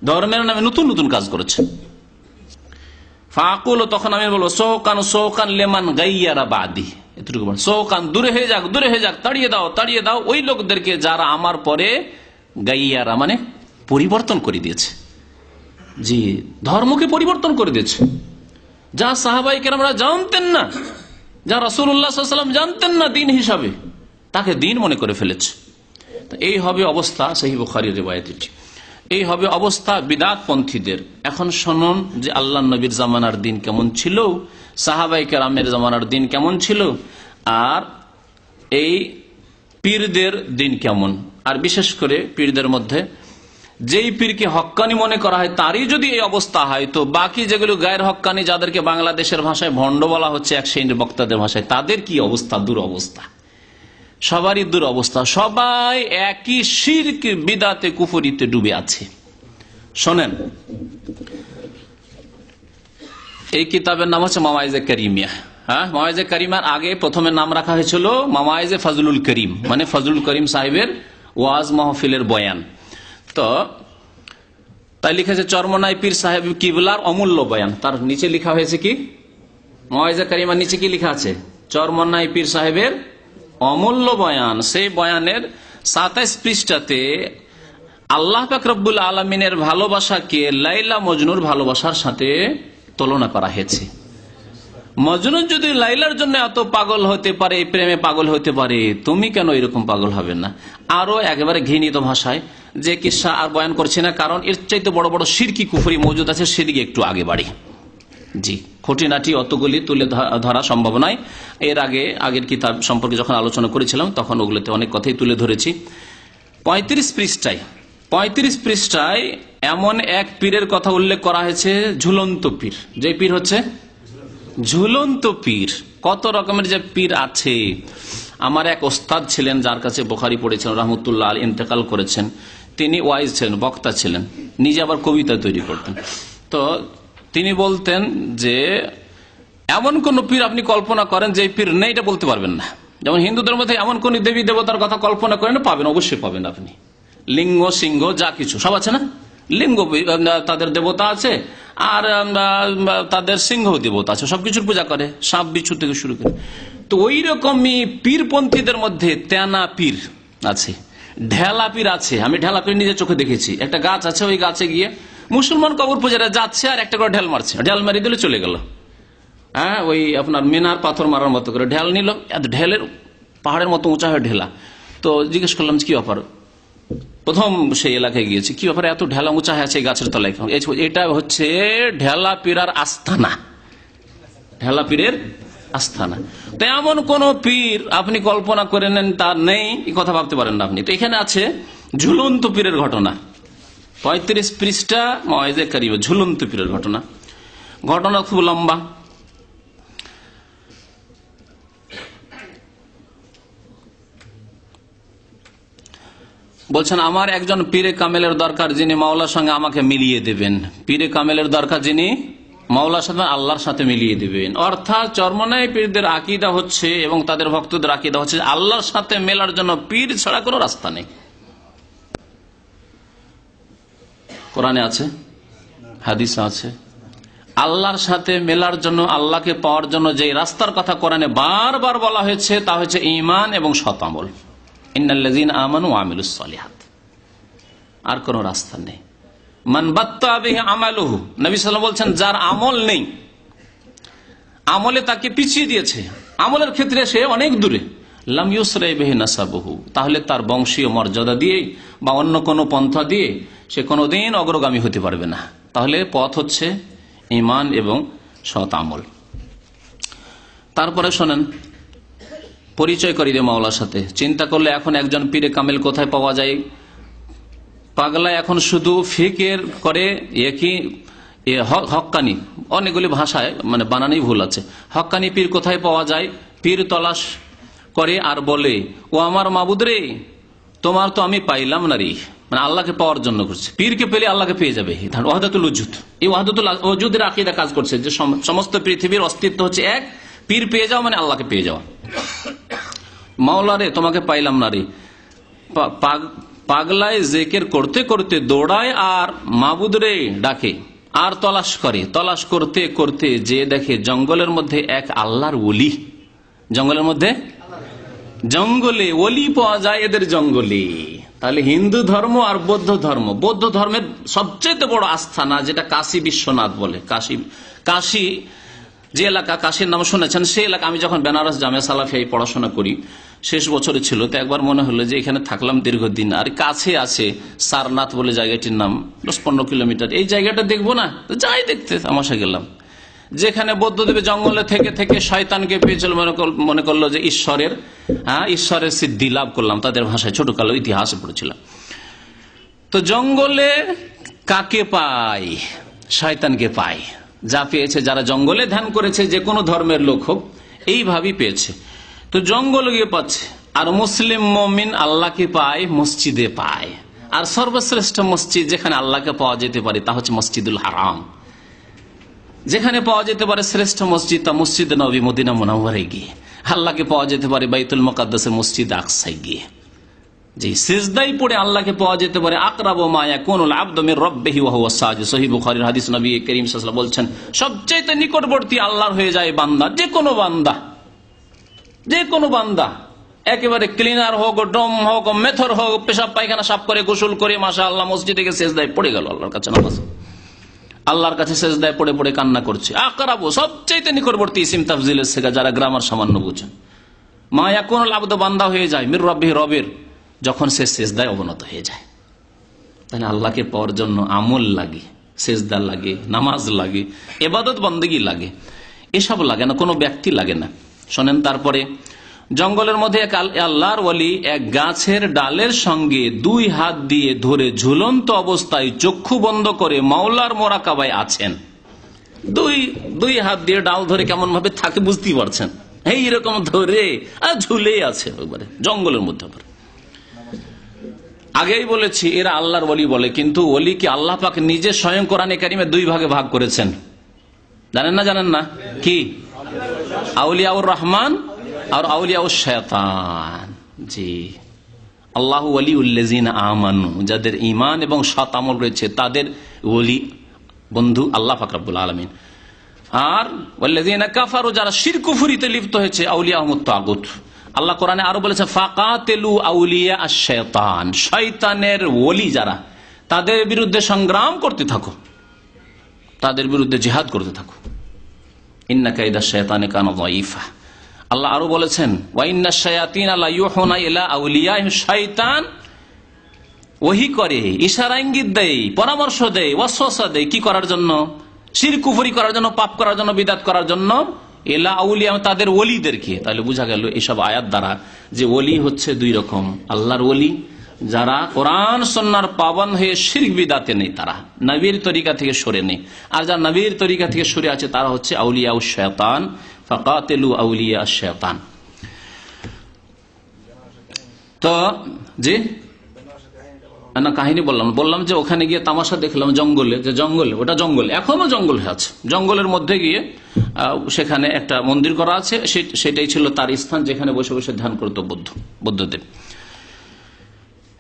ধর্মের নামে নতুন নতুন কাজ করেছে। ফাকুলু, তখন আমি বলবো, সোহকান সোহকান লিমান গায়্যারা বাদি, এতটুকু বল, সোহকান দূরে হয়ে যাক দূরে হয়ে যাক, তাড়িয়ে দাও তাড়িয়ে দাও ওই লোকদেরকে যারা আমার পরে গায়্যারা মানে পরিবর্তন করে দিয়েছে, জি, ধর্মকে পরিবর্তন করে দিয়েছে। যা সাহাবাই কেরামরা জানতেন না, যা রাসূলুল্লাহ সাল্লাল্লাহু আলাইহি ওয়াসাল্লাম জানতেন না দিন হিসাবে, তাকে দিন মনে করে ফেলেছে। এই হবে অবস্থা, সহিহ বুখারীর রিওয়ায়াত এটি। এই হবে অবস্থা বিদআত পন্থীদের। এখন শুনুন যে আল্লাহর নবীর জামানার দিন কেমন ছিল, সাহাবাই কেরামের জামানার দিন কেমন ছিল, আর এই পীরদের দিন কেমন। আর বিশেষ করে পীরদের মধ্যে যেই পীরকে হক্কানি মনে করা হয় তারই যদি এই অবস্থা হয়, তো বাকি যেগুলো গায়ের হক্কানি, যাদেরকে বাংলাদেশের ভাষায় ভণ্ড বলা হচ্ছে এক শ্রেণীর বক্তাদের ভাষায়, তাদের কি অবস্থা? দুরবস্থা, সবারই দুরবস্থা। সবাই একই শিরক বিদআতে কুফরিতে ডুবে আছে। শোনেন, এই কিতাবের নাম হচ্ছে মাওয়াইজে কারিমিয়া। হ্যাঁ, মাওয়াইজে কারিমার আগে প্রথমে নাম রাখা হয়েছিল মাওয়াইজে ফজলুল করিম, মানে ফজলুল করিম সাহেবের ওয়াজ মাহফিলের বয়ান। তো তাই লিখেছে চরমনাই পীর সাহেব কিবলার অমূল্য বয়ান। তার নিচে লেখা হয়েছে কি, মাওয়াইজে কারিমার নিচে কি লেখা আছে? চরমনাই পীর সাহেবের অমূল্য বয়ান। সেই বয়ানের 27 পৃষ্ঠাতে আল্লাহ পাক রব্বুল আলামিনের ভালোবাসাকে লাইলা মজনুর ভালোবাসার সাথে তুলনা করা হয়েছে। মজনু যদি লাইলার জন্য এত পাগল হতে পারে, প্রেমে পাগল হতে পারে, তুমি কেন এরকম পাগল হবে না? আরো একেবারে ঘৃণিত ভাষায় যে কিসা আর বয়ান করছি না, কারণ এর চাইতে বড় বড় শিরকি কুফরি মজুদ আছে, সেদিকে একটু আগে বাড়ি। জি, খুঁটিনাটি অতগুলি তুলে ধরা সম্ভব নয়। এর আগের কিতাব সম্পর্কে যখন আলোচনা করেছিলাম তখন ওগুলোতে অনেক কথাই তুলে ধরেছি। 35 পৃষ্ঠায় এমন এক পীরের কথা উল্লেখ করা হয়েছে, ঝুলন্ত পীর। যে পীর হচ্ছে ঝুলন্ত পীর। কত রকমের যে পীর আছে। আমার এক ওস্তাদ ছিলেন, যার কাছে বুখারী পড়েছেন, রহমতুল্লাহ আলাইহি, ইন্তেকাল করেছেন। তিনি ওয়াইজ ছিলেন, বক্তা ছিলেন, নিজে আবার কবিতা তৈরি করতেন। তো তিনি বলতেন যে এমন কোন পীর আপনি কল্পনা করেন যে পীর নেই, এটা বলতে পারবেন না। যেমন হিন্দুদের মধ্যে এমন কোন দেবী দেবতার কথা কল্পনা করেন, পাবেন, অবশ্যই পাবেন আপনি। লিঙ্গ সিংহ যা কিছু সব আছে না, লিঙ্গ তাদের দেবতা আছে, আর তাদের সিংহ দেবতা আছে, সবকিছুর পূজা করে, সাপ বিচ্ছু থেকে শুরু করে। তো ওই রকমই পীরপন্থীদের মধ্যে তেনা পীর আছে, ঢেলা পীর আছে। আমি ঢেলা পীর নিজে চোখে দেখেছি। একটা গাছ আছে, ওই গাছে গিয়ে মুসলমান কবর পূজারা যাচ্ছে আর একটা করে ঢেল মারছে, ঢেল মারি দিলে চলে গেল। হ্যাঁ, ওই আপনার মিনার পাথর মারার মতো করে ঢেল নিল, ঢেলের পাহাড়ের মতো উঁচা হয়ে ঢেলা। তো জিজ্ঞেস করলাম কি ব্যাপার, প্রথম সেই এলাকায় গিয়েছি, কি ব্যাপারে এত ঢেলা উঁচা হয়ে আছে এই গাছের তলায়? এটা হচ্ছে ঢেলা পীরার আস্থানা, ঢেলা পীরের আস্থানা। তো এমন কোন পীর আপনি কল্পনা করে নেন তার নেই, এই কথা ভাবতে পারেন না আপনি। তো এখানে আছে ঝুলন্ত পীরের ঘটনা, 35 পৃষ্ঠা মাওয়াইজে কারিমা, ঝুলন্ত পীরের ঘটনা। ঘটনা খুব লম্বা। বলছেন আমার একজন পীরে কামেলের দরকার, যিনি মাওলার সঙ্গে আমাকে মিলিয়ে দেবেন। পীরে কামেলের দরকার, যিনি মাওলার সাথে আল্লাহর সাথে মিলিয়ে দেবেন। অর্থাৎ চরমনাই পীরদের আকীদা হচ্ছে এবং তাদের ভক্তদের আকীদা হচ্ছে আল্লাহর সাথে মেলার জন্য পীর ছাড়া কোনো রাস্তা নেই। কোরআনে আছে, হাদিসে আছে। আল্লাহর সাথে মেলার জন্য, আল্লাহকে পাওয়ার জন্য যে রাস্তার কথা কোরআনে বারবার বলা হয়েছে তা হচ্ছে ঈমান এবং সৎ আমল। ইন্নাল্লাযীনা আমানু ওয়া আমিলুস সালিহাত। আর কোন রাস্তা নেই। মান বাত্তা বিহি আমালুহু, নবী সাল্লাল্লাহু আলাইহি ওয়াসাল্লাম বলছেন যার আমল নেই, আমলে তাকে পিছিয়ে দিয়েছে, আমলের ক্ষেত্রে সে অনেক দূরে, লাম ইউসরা বিহি নাসাবুহু, তাহলে তার বংশীয় মর্যাদা দিয়ে বা অন্য কোনো পন্থা দিয়ে সে কোনোদিন অগ্রগামী হতে পারবে না। তাহলে পথ হচ্ছে ঈমান এবং সৎ আমল। তারপরে শোনেন, পরিচয় করি দে মাওলার সাথে। চিন্তা করলে এখন একজন পীরে কামেল কোথায় পাওয়া যায়? পাগলা এখন শুধু ফিকের করে, একই হক্কানি, অনেকগুলি ভাষায় মানে বানানই ভুল আছে। হক্কানি পীর কোথায় পাওয়া যায়? পীর তলাশ করে আর বলে, ও আমার মাবুদ রে, তোমার তো আমি পাইলাম না রে, মানে আল্লাহকে পাওয়ার জন্য করছে। পীরকে পেলে আল্লাহকে পেয়ে যাবে, ওয়াহদাতুল উজুদ। এই ওয়াহদাতুল উজুদের আকীদা কাজ করছে যে সমস্ত পৃথিবীর অস্তিত্ব হচ্ছে এক, পীর পেয়ে যাও মানে আল্লাহকে পেয়ে যাওয়া। মাওলা রে, তোমাকে পাইলাম না রে। পাগলায় জিকির করতে করতে দৌড়ায় আর মাবুদ রে ডাকে আর তলাশ করে। তলাশ করতে করতে যে দেখে জঙ্গলের মধ্যে এক আল্লাহর ওলি, জঙ্গলের মধ্যে, জঙ্গলে ওলি পাওয়া যায় এদের জঙ্গলে। তাহলে হিন্দু ধর্ম আর বৌদ্ধ ধর্ম, বৌদ্ধ ধর্মের সবচেয়ে বড় আস্থানা যেটা কাশী বিশ্বনাথ বলে, কাশী যে এলাকা, কাশীর নাম শুনেছেন, সেই এলাকা। আমি যখন বেনারস জামিয়া সালাফিয়ায় পড়াশোনা করি, শেষ বছরে ছিল, তো একবার মনে হলো যে এখানে থাকলাম দীর্ঘদিন, আর কাছে আছে সারনাথ বলে জায়গাটির নাম, 10-15 কিলোমিটার, এই জায়গাটা দেখবো না, তো যাই দেখতে তামাশা গেলাম। যেখানে বৌদ্ধদেবের জঙ্গলে থেকে থেকে শয়তানকে পেয়েছিল, মনে করলো যে ঈশ্বরের সিদ্ধি লাভ করলাম, তাদের ভাষায় ছোটকালে ইতিহাসে পড়েছিলাম। তো জঙ্গলে কাকে পায়? শয়তানকে পায়। যা পেয়েছে, যারা জঙ্গলে ধ্যান করেছে, যে কোনো ধর্মের লোক হোক, এইভাবেই পেয়েছে। তো জঙ্গলে গিয়ে পাচ্ছে। আর মুসলিম মুমিন আল্লাহকে পায় মসজিদে পায়। আর সর্বশ্রেষ্ঠ মসজিদ যেখানে আল্লাহকে পাওয়া যেতে পারে তা হচ্ছে মসজিদুল হারাম। যেখানে পাওয়া যেতে পারে শ্রেষ্ঠ মসজিদ তা মসজিদ নবী মদিনা মুনাওয়ারায় গিয়ে। আল্লাহকে পাওয়া যেতে পারে বাইতুল মুকাদ্দাসের মসজিদ আকসায় গিয়ে। জি, সিজদায় পড়ে আল্লাহকে পাওয়া যেতে পারে আকরাবু মা ইয়াকুনুল আবদু মির রাব্বিহি ওয়া হুয়া সাজিদ। সহিহ বুখারীর হাদিস, নবী করিম সাল্লাল্লাহু আলাইহি ওয়াসাল্লাম বলছেন, সবচেয়ে নিকটবর্তী আল্লাহর হয়ে যায় বান্দা, যে কোনো বান্দা, একেবারে ক্লিনার হোক, ডম হোক, মেথর হোক, পেশাব পায়খানা সাফ করে গোসল করে মাশাআল্লাহ মসজিদে গিয়ে সিজদায় পড়ে গেল, আল্লাহর কাছে নামাজ, আল্লাহর কাছে সিজদায় পড়ে পড়ে কান্না করছে। আকরাবু, সবচেয়ে নিকটবর্তী ইসিম তাফজিলের শেখা, যারা গ্রামার সামান্য বুঝেন। মা ইয়াকুনুল আবদু, বান্দা হয়ে যায়, মির রাব্বিহি, রবের, যখন সে সিজদায় অবনত হয়ে যায়। তাহলে আল্লাহকে পাওয়ার জন্য আমল লাগে, সিজদা লাগে, নামাজ লাগে, ইবাদত বন্দেগী লাগে, এসব লাগে না, কোনো ব্যক্তি লাগে না। শোনেন, তারপরে জঙ্গলের মধ্যে এক আল্লাহর ওয়ালি এক গাছের ডালের সঙ্গে 2 হাত দিয়ে ধরে ঝুলন্ত অবস্থায় চক্ষু বন্ধ করে মাওলার মোরাকাবায় আছেন। দুই হাত দিয়ে ডাল ধরে কেমন ভাবে থাকে বুঝতেই পারছেন, এইরকম ধরে আর ঝুলে আছে একবারে জঙ্গলের মধ্যে। আগেই বলেছি এরা আল্লাহর ওয়ালি বলে, কিন্তু ওলিকে আল্লাহ পাক নিজে স্বয়ং কোরআনে কারিমে 2 ভাগে ভাগ করেছেন। জানেন না? কি? আউলিয়াউর রহমান আর আউলিয়াউশ শয়তান। জি, আল্লাহু ওয়ালিউল্লাযিনা আমানু, যাদের ঈমান এবং সৎ আমল রয়েছে তাদের ওলি বন্ধু আল্লাহ পাক রব্বুল আলামিন। আর ওয়াল্লাযিনা কাফারু, যারা শিরক কুফরিতে লিপ্ত হয়েছে, আউলিয়াহুমুত তাগুত। আল্লাহ কোরআনে আরো বলেছে ফাকাতিলু আউলিয়া আশ-শায়তান, শয়তানের ওলি যারা, তাদের বিরুদ্ধে সংগ্রাম করতে থাকো, তাদের বিরুদ্ধে জিহাদ করতে থাকো। ইন্না কাইদা শায়তানি কানা যায়ীফা। আল্লাহ আরো বলেছেন ওয়া ইন্নাশ শায়াতিনা লা ইউহুনা ইলা আউলিয়াহিম, শয়তান ওহী করে, ইশারা ইঙ্গিত দেয়, পরামর্শ দেয়, ওয়াসওয়াসা দেয়, কি করার জন্য? শিরক কুফরি করার জন্য, পাপ করার জন্য, বিদআত করার জন্য, এলা আউলিয়া তাদের ওলিদেরকে। তাহলে বোঝা গেল এসব আয়াত দ্বারা যে ওলি হচ্ছে 2 রকম। আল্লাহর ওলি যারা কোরআন সুন্নাহর পাবন্দ হয়ে শিরক বিদআতে নেই, তারা নবীর তরিকা থেকে সরে নেই। আর যারা নবীর তরিকা থেকে সরে আছে তারা হচ্ছে আউলিয়াউশ শায়তান। ফাকাতিলু আউলিয়া আশ-শায়তান। তো জি না, কাহিনী বললাম যে ওখানে গিয়ে তামাশা দেখলাম জঙ্গলে, যে জঙ্গলে, ওটা জঙ্গল, এখনো জঙ্গল আছে। জঙ্গলের মধ্যে গিয়ে সেখানে একটা মন্দির করা আছে, সেটাই ছিল তার স্থান, যেখানে বসে বসে ধ্যান করত বৌদ্ধদেব।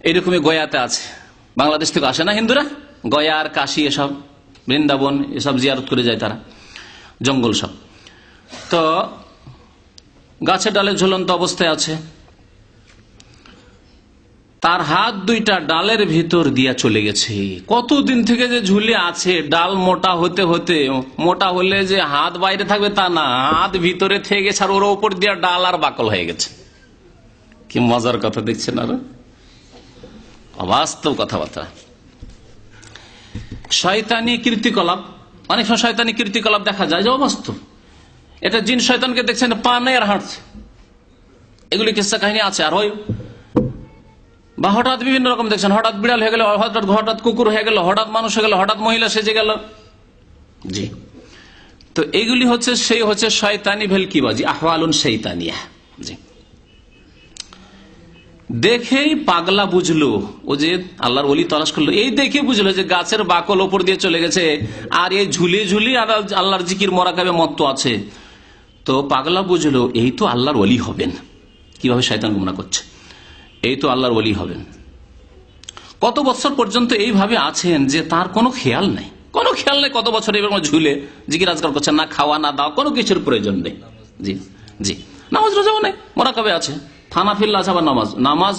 এইরকমই গয়াতে আছে, বাংলাদেশ থেকে আসে না হিন্দুরা, গয়া আর কাশী এসব, বৃন্দাবন এসব জিয়ারত করে যায় তারা, জঙ্গল সব। তো গাছের ডালে ঝুলন্ত অবস্থায় আছে, তার হাত 2টা ডালের ভিতর দিয়া চলে গেছে। কতদিন থেকে যে ঝুলে আছে, ডাল মোটা হতে হতে, মোটা হলে যে হাত বাইরে থাকবে তা না, হাত ভিতরে থেকে গেছে, আর ওর উপর দিয়া ডাল আর বাকল হয়ে গেছে। কি মজার কথা দেখছেন, আর অবাস্তব কথাবার্তা। শয়তানি কীর্তিকলাপ, অনেক সময় শয়তানি কীর্তিকলাপ দেখা যায় যে অবাস্তব। এটা জিন শয়তানকে দেখছেন পা নেই আর হাঁটছে, এগুলি কিসসা কাহিনী আছে। আর বা হঠাৎ বিভিন্ন রকম দেখছেন, হঠাৎ বিড়াল হয়ে গেল, হঠাৎ কুকুর হয়ে গেল, হঠাৎ মানুষ হয়ে গেল, হঠাৎ মহিলা সেজে গেল। জি, তো এইগুলি হচ্ছে শয়তানি ভেলকিবাজি, আহওয়ালুন শৈতানিয়া। জি, দেখেই পাগলা বুঝলো, ও যে আল্লাহর ওলি তলাশ করলো, এই দেখে বুঝলো যে গাছের বাকল ওপর দিয়ে চলে গেছে, আর এই ঝুলিয়ে ঝুলিয়ে আর আল্লাহর জিকির মোরাকাবে মত্ত আছে। তো পাগলা বুঝলো এই তো আল্লাহর ওলি হবেন। কিভাবে শয়তান গুমরা করছে, এই তো আল্লাহর ওলি হবেন। কত বছর পর্যন্ত এইভাবে আছেন যে তার কোনো খেয়াল নাই, কত বছর এইভাবে ঝুলে জিকির আজকাল করছেন, না খাওয়া না দাওয়া, কোনো কিছুর প্রয়োজন নেই। জি জি, নামাজ রোজাও নেই, মোরাকাবে আছে, ফানাফিল্লা আছে আবার নামাজ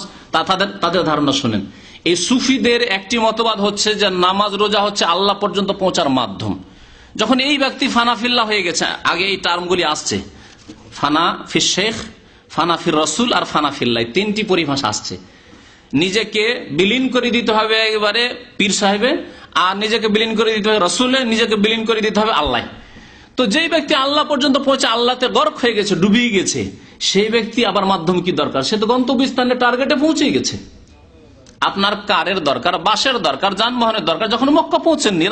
তাদের ধারণা শোনেন। এই সুফিদের একটি মতবাদ হচ্ছে যে নামাজ রোজা হচ্ছে আল্লাহ পর্যন্ত পৌঁছার মাধ্যম। যখন এই ব্যক্তি ফানাফিল্লা হয়ে গেছে, আগে এই টার্মগুলি আসছে, ফানা ফির শেখ, ফানা ফির রসুল আর ফানাফিল্লা, তিনটি পরিভাষা আসছে। নিজেকে বিলীন করে দিতে হবে একেবারে পীর সাহেবে, আর নিজেকে বিলীন করে দিতে হবে রসুলে, নিজেকে বিলীন করে দিতে হবে আল্লাহ। তো যেই ব্যক্তি আল্লাহ পর্যন্ত পৌঁছে আল্লাহতে গর্ক হয়ে গেছে, ডুবিয়ে গেছে, সেই ব্যক্তি আবার মাধ্যম কি দরকার? সে তো গন্তব্যস্থানে টার্গেটে পৌঁছে গেছে। আপনার কারের দরকার, বাসের দরকার, যানবাহনের দরকার। যখন মক্কা পৌঁছেননি,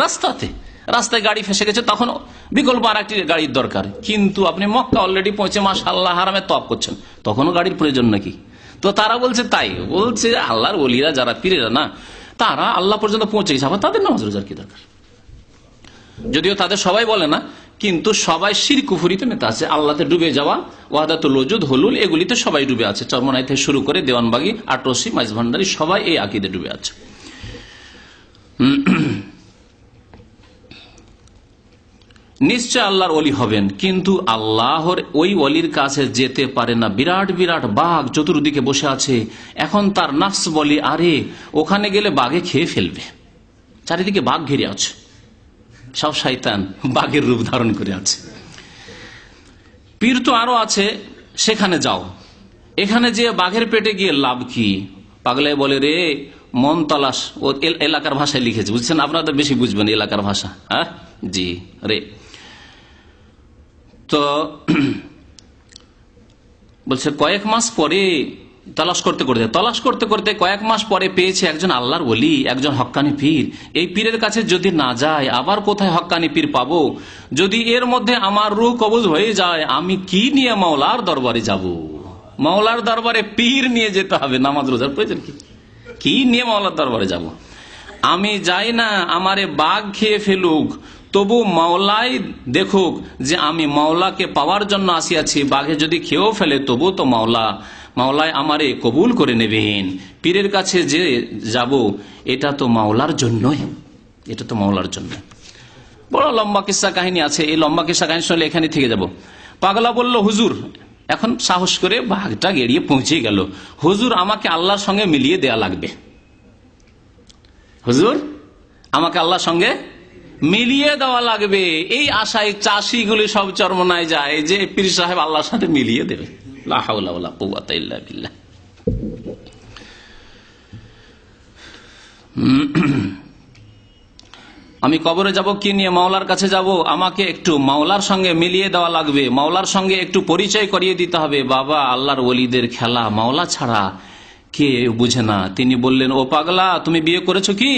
রাস্তায় গাড়ি ফেসে গেছে, তখন বিকল্প আর একটি গাড়ির দরকার। কিন্তু আপনি মক্কা অলরেডি পৌঁছে মাশাআল্লাহ হারামে তওয়াফ করছেন, তখনও গাড়ির প্রয়োজন নাকি? তো তারা বলছে, তাই বলছে আল্লাহর ওলিরা যারা পীরেরা না, তারা আল্লাহ পর্যন্ত পৌঁছে গেছে, আবার তাদের নামাজ রোজার কি দরকার? যদিও তাদের সবাই বলে না, কিন্তু সবাই শিরক কুফরিতে মেতে আছে। আল্লাহতে ডুবে যাওয়া, ওয়াহদাতুল ওজুদ, হুলুল, এগুলিতে সবাই ডুবে আছে। চরমনাই থেকে শুরু করে দেওয়ানবাগি, আটরসি, মাইজভান্ডারি, সবাই এই আকীদে ডুবে আছে। নিশ্চয় আল্লাহর ওলি হবেন, কিন্তু আল্লাহর ওই ওলির কাছে যেতে পারে না। বিরাট বিরাট বাঘ চতুর্দিকে বসে আছে, এখন তার নাফস বলি আরে ওখানে গেলে বাঘে খেয়ে ফেলবে। চারিদিকে বাঘ ঘিরে আছে, সব শয়তান বাঘের রূপ ধারণ করে আছে। পীর তো আরো আছে, সেখানে যাও, এখানে যে বাঘের পেটে গিয়ে লাভ কি? পাগলে বলে রে মন তালাশ, ও এলাকার ভাষায় লিখেছে, বুঝছেন? আপনারা তো বেশি বুঝবেন এলাকার ভাষা। হ্যাঁ জি রে। তো বলছে কয়েক মাস পরে তলাশ করতে করতে কয়েক মাস পরে পেয়েছে একজন আল্লাহর ওলি, একজন হক্কানি পীর। এই পীরের কাছে যদি না যায়, আবার কোথায় হক্কানি পীর পাবো? যদি এর মধ্যে আমার রূহ কবজ হয়ে যায়, আমি কি নিয়ে মাওলার দরবারে যাব? মাওলার দরবারে পীর নিয়ে যেতে হবে, নামাজ রোজার প্রয়োজন কি নিয়ে মাওলার দরবারে যাব? আমি যাই না আমারে বাঘ খেয়ে ফেলুক, তবু মাওলাই দেখুক যে আমি মাওলাকে পাওয়ার জন্য আসিয়াছি। বাঘে যদি খেয়েও ফেলে, তবু তো মাওলাই আমারে কবুল করে নেবেন। পীরের কাছে যে যাব, এটা তো মাওলার জন্যই, এটা তো মাওলার জন্য। বড় লম্বা কিস্সা কাহিনী আছে, এই লম্বা কিস্সা কাহিনী শুনলে এখানে থেকে যাব। পাগলা বলল, হুজুর, এখন সাহস করে বাঘটা গেড়িয়ে পৌঁছে গেল, হুজুর আমাকে আল্লাহর সঙ্গে মিলিয়ে দেয়া লাগবে। হুজুর আমাকে আল্লাহর সঙ্গে মিলিয়ে দেওয়া লাগবে। এই আশায় চাষিগুলি সব চরমনায় যায় যে পীর সাহেব আল্লাহর সাথে মিলিয়ে দেবে। লা হাওলা ওয়ালা কুওয়াতা ইল্লা বিল্লাহ। আমি কবরে যাব কি নিয়ে? মাওলার কাছে যাব, আমাকে একটু মাওলার সঙ্গে মিলিয়ে দেওয়া লাগবে, মাওলার সঙ্গে একটু পরিচয় করিয়ে দিতে হবে। বাবা, আল্লাহর ওলিদের খেলা মাওলা ছাড়া কে বুঝে না। তিনি বললেন, ও পাগলা, তুমি বিয়ে করেছো কি?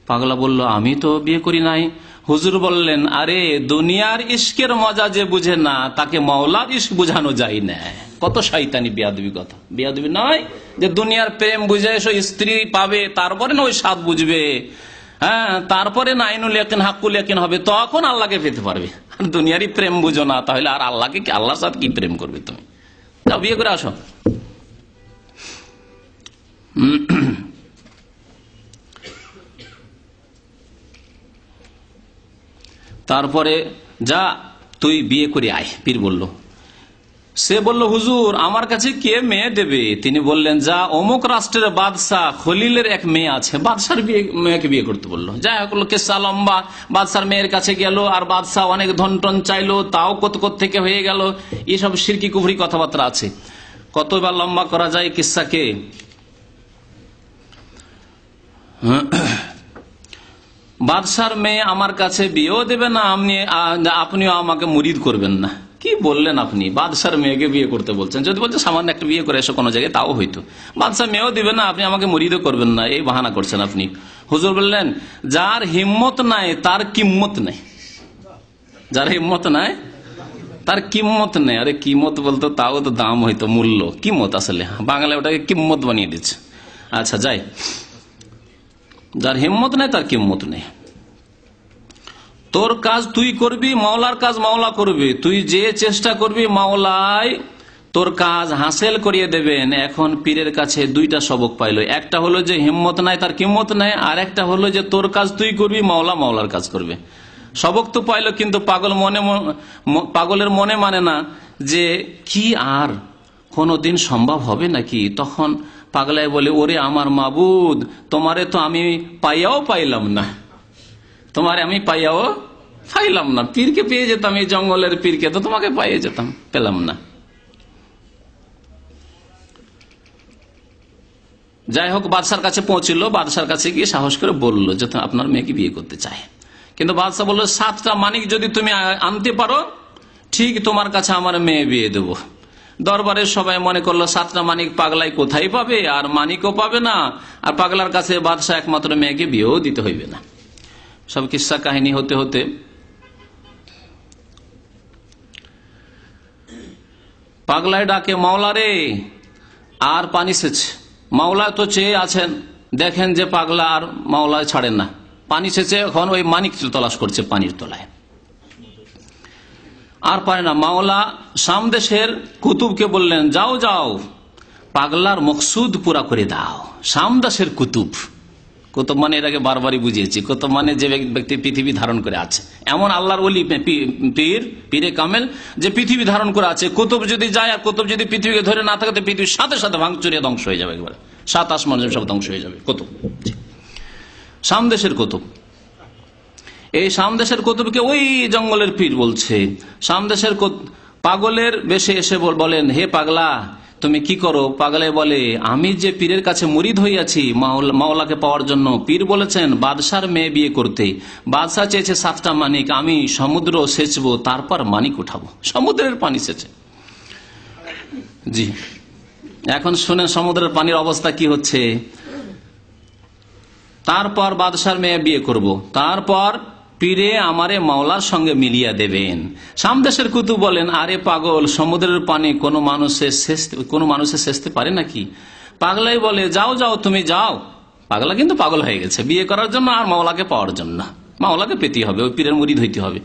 পাগলা বলল, আমি তো বিয়ে করি নাই। হুজুর বললেন, আরে দুনিয়ার ইশকের মজা যে বুঝে না, তাকে মাওলার ইশক বুঝানো যায় না। কত শয়তানি বেয়াদবি কথা। বেয়াদবি নয় যে দুনিয়ার প্রেম বুঝে এসো, স্ত্রী পাবে, তারপরে না ওই স্বাদ বুঝবে, হ্যাঁ, তারপরে না আইনুল ইয়াকিন হাক্কুল ইয়াকিন হবে, তখন আল্লাহকে পেতে পারবে। দুনিয়ারই প্রেম বুঝো না, তাহলে আর আল্লাহকে কি, আল্লাহর সাথে কি প্রেম করবে তুমি? যাও বিয়ে করে আসো। তারপরে যা তুই বিয়ে করে আয়, পীর বলল। সে বলল, হুজুর আমার কাছে কে মেয়ে দেবে? তিনি বললেন, যা অমুক রাষ্ট্রের বাদশাহ খলিলের এক মেয়ে আছে, বাদশার মেয়েকে বিয়ে করতে বললো। যাই হোক, কেসা লম্বা। বাদশার মেয়ের কাছে গেল, আর বাদশাহ অনেক ধন টন চাইলো, তাও কত থেকে হয়ে গেল। এসব শিরকি কুফরি কথাবার্তা আছে, কতবার লম্বা করা যায় কিসসাকে। বাদশার মেয়ে আমার কাছে বিয়েও দেবে না, আপনিও আমাকে মুরিদ করবেন না। কি বললেন আপনি? বাদশার মেয়েকে বিয়ে করতে বলছেন? যদি বলছে সামান্য একটা বিয়ে করে এসো কোনো জায়গায়, তাও হইতো। বাদশাহ মেয়েও দিবে না, আপনি আমাকে মুরিদও করবেন না, এই বাহানা করছেন আপনি। হুজুর বললেন, যার হিম্মত নাই তার কিম্মত নেই। যার হিম্মত নাই তার কিম্মত নেই। আরে কিম্মত বলতো তাও তো দাম হইতো, মূল্য। কিম্মত আসলে বাংলায় ওটাকে কিম্মত বানিয়ে দিচ্ছে। আচ্ছা যাই, যার হিম্মত নেই তার কিম্মত নেই। তোর কাজ তুই করবি, মাওলার কাজ মাওলা করবে। তুই যে চেষ্টা করবি, মাওলাই তোর কাজ হাসিল করিয়ে দেবেন। এখন পীরের কাছে দুইটা সবক পাইলো, একটা হলো যে হিম্মত নাই তার কিম্মত নাই, আর একটা হলো যে তোর কাজ তুই করবি, মাওলা মাওলার কাজ করবে। সবক তো পাইলো, কিন্তু পাগলের মনে মানে না যে কি আর কোনদিন সম্ভব হবে নাকি? তখন পাগলায় বলে, ওরে আমার মাবুদ, তোমারে তো আমি পাইয়াও পাইলাম না, তোমারে আমি পাইয়াও পাইলাম না। পীরকে পেয়ে যেতাম, এই জঙ্গলের পীরকে, তো তোমাকে পাইয়ে যেতাম, পেলাম না। যাই হোক, বাদশার কাছে পৌঁছলো। বাদশার কাছে গিয়ে সাহস করে বললো যে আপনার মেয়েকে বিয়ে করতে চায়। কিন্তু বাদশা বললো, 7টা মানিক যদি তুমি আনতে পারো, ঠিক তোমার কাছে আমার মেয়ে বিয়ে দেবো। দরবারের সবাই মনে করলো 7টা মানিক পাগলাই কোথায় পাবে, আর মানিকও পাবে না, আর পাগলার কাছে বাদশা একমাত্র মেয়েকে বিয়েও দিতে হইবে না। সব কিস্সা কাহিনী হতে হতে পাগলায় ডাকে, মাওলা রে, আর পানি সেচ। মাওলা তো চেয়ে আছেন, দেখেন যে পাগলা আর মাওলা ছাড়েন না, পানি সেচে এখন ওই মানিক তলাশ করছে পানির তলায়, আর পারে না। মাওলা সামদেশের কুতুবকে বললেন, যাও যাও, পাগলার মকসুদ পুরা করে দাও। সামদেশের কুতুব, কুতুব মানে এর আগে বারবারই বুঝিয়েছি, কুতুব মানে যে ব্যক্তি পৃথিবী ধারণ করে আছে, এমন আল্লাহর ওলি পীরে কামেল যে পৃথিবী ধারণ করে আছে। কুতুব যদি যায়, আর কুতুব যদি পৃথিবীকে ধরে না থাকে, তো পৃথিবীর সাথে সাথে ভাঙচুরিয়ে ধ্বংস হয়ে যাবে, একবার 7 আসমান সব ধ্বংস হয়ে যাবে। কুতুব, সামদেশের কুতুব। এই সামদেশের কুতুবকে ওই জঙ্গলের পীর বলছে। সামদেশের পাগলের বেশে এসে বলেন, হে পাগলা, তুমি কি করো? পাগলে বলে, আমি যে পীরের কাছে মুরিদ হইয়াছি মাওলাকে পাওয়ার জন্য। পীর বলেছেন বাদশার মেয়ে বিয়ে করতে, বাদশা চেয়েছে 7টা মানিক, আমি সমুদ্র সেচবো, তারপর মানিক উঠাবো। সমুদ্রের পানি সেচে। জি, এখন শুনেন সমুদ্রের পানির অবস্থা কি হচ্ছে। তারপর বাদশার মেয়ে বিয়ে করব, তারপর পীরে আমারে মাওলার সঙ্গে মিলিয়ে দেবেন। সামদেশের কুতুব বলেন, আরে পাগল, সমুদ্রের পানি কোনো মানুষে সেচতে পারে নাকি? পাগলাই বলে, যাও যাও, তুমি যাও। পাগলা কিন্তু পাগল হয়ে গেছে বিয়ে করার জন্য আর মাওলাকে পাওয়ার জন্য। মাওলাকে পেতে হবে, ওই পীরের মুরিদ হইতে হবে।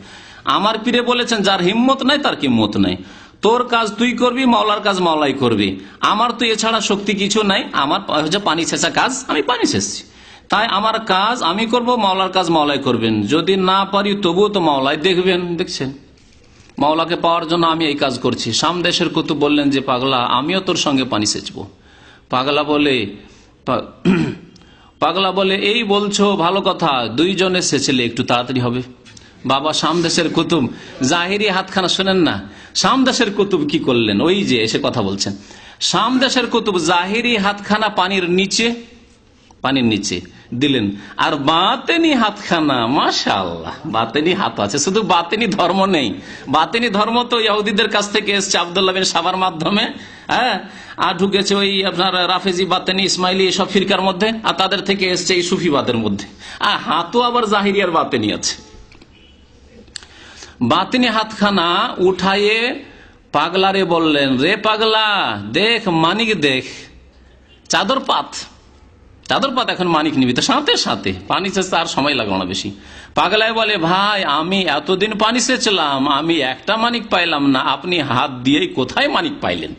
আমার পীরে বলেছেন, যার হিম্মত নাই তার কিম্মত নাই। তোর কাজ তুই করবি, মাওলার কাজ মাওলাই করবি। আমার তো এছাড়া শক্তি কিছু নাই, আমার হচ্ছে পানি সেচা কাজ, আমি পানি সেচছি, তাই আমার কাজ আমি করব, মাওলার কাজ মাওলাই করবেন। যদি না পারি তবুও তো মাওলাই দেখবেন। দেখছেন, মাওলাকে পাওয়ার জন্য আমি এই কাজ করছি। সামদেশের কুতুব বললেন যে, পাগলা, আমিও তোর সঙ্গে পানি সেচবো। পাগলা বলে, এই বলছো ভালো কথা, দুইজনে সেচলে একটু তাড়াতাড়ি হবে। বাবা সামদেশের কুতুব জাহিরি হাতখানা শোনেন না। সামদেশের কুতুব কি করলেন, ওই যে এসে কথা বলছেন। সামদেশের কুতুব জাহিরি হাতখানা পানির নিচে দিলেন, আর বাতেনি হাতখানা, মাশাআল্লাহ, বাতেনি হাত আছে। শুধু বাতেনি ধর্ম নেই, বাতেনি ধর্ম তো ইহুদিদের কাছ থেকে এসছে আব্দুল্লাহ বিন সাবার মাধ্যমে, হ্যাঁ, আর ঢুকেছে ওই আপনার রাফেজি, বাতেনি, ইসমাইলি এসব ফিরকার মধ্যে, আর তাদের থেকে এসছে এই সুফিবাদের মধ্যে। আর হাতও আবার জাহিরি আর বাতেনি আছে। বাতেনি হাতখানা উঠাইয়ে পাগলারে বললেন, রে পাগলা, দেখ মানিক, দেখ, চাদর পাত এখন মানিক নিবি, তো সাথে সাথে পানি সেচতে আর সময় লাগলো না বেশি। পাগলায় বলে, ভাই, আমি এতদিন পানি সেচলাম, আমি একটা মানিক পাইলাম না, আপনি হাত দিয়েই কোথায় মানিক পাইলেন?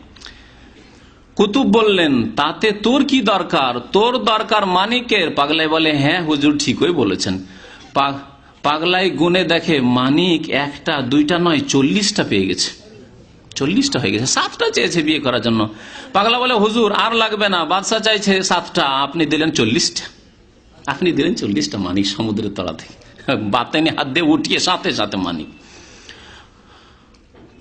কুতুব বললেন, তাতে তোর কি দরকার, তোর দরকার মানিকের। পাগলায় বলে, হ্যাঁ হুজুর, ঠিকই বলেছেন। পাগলাই গুনে দেখে মানিক একটা দুইটা নয়, 40টা পেয়ে গেছে। 40টা হয়ে গেছে। 7টা চেয়েছে বিয়ে করার জন্য। পাগলা বলে, হুজুর আর লাগবে না, বাদশা চাইছে 7টা, আপনি দিলেন 40টা মানিক সমুদ্রের তলা থেকে, বাতেনি হাত দিয়ে উঠিয়ে সাথে সাথে মানিক।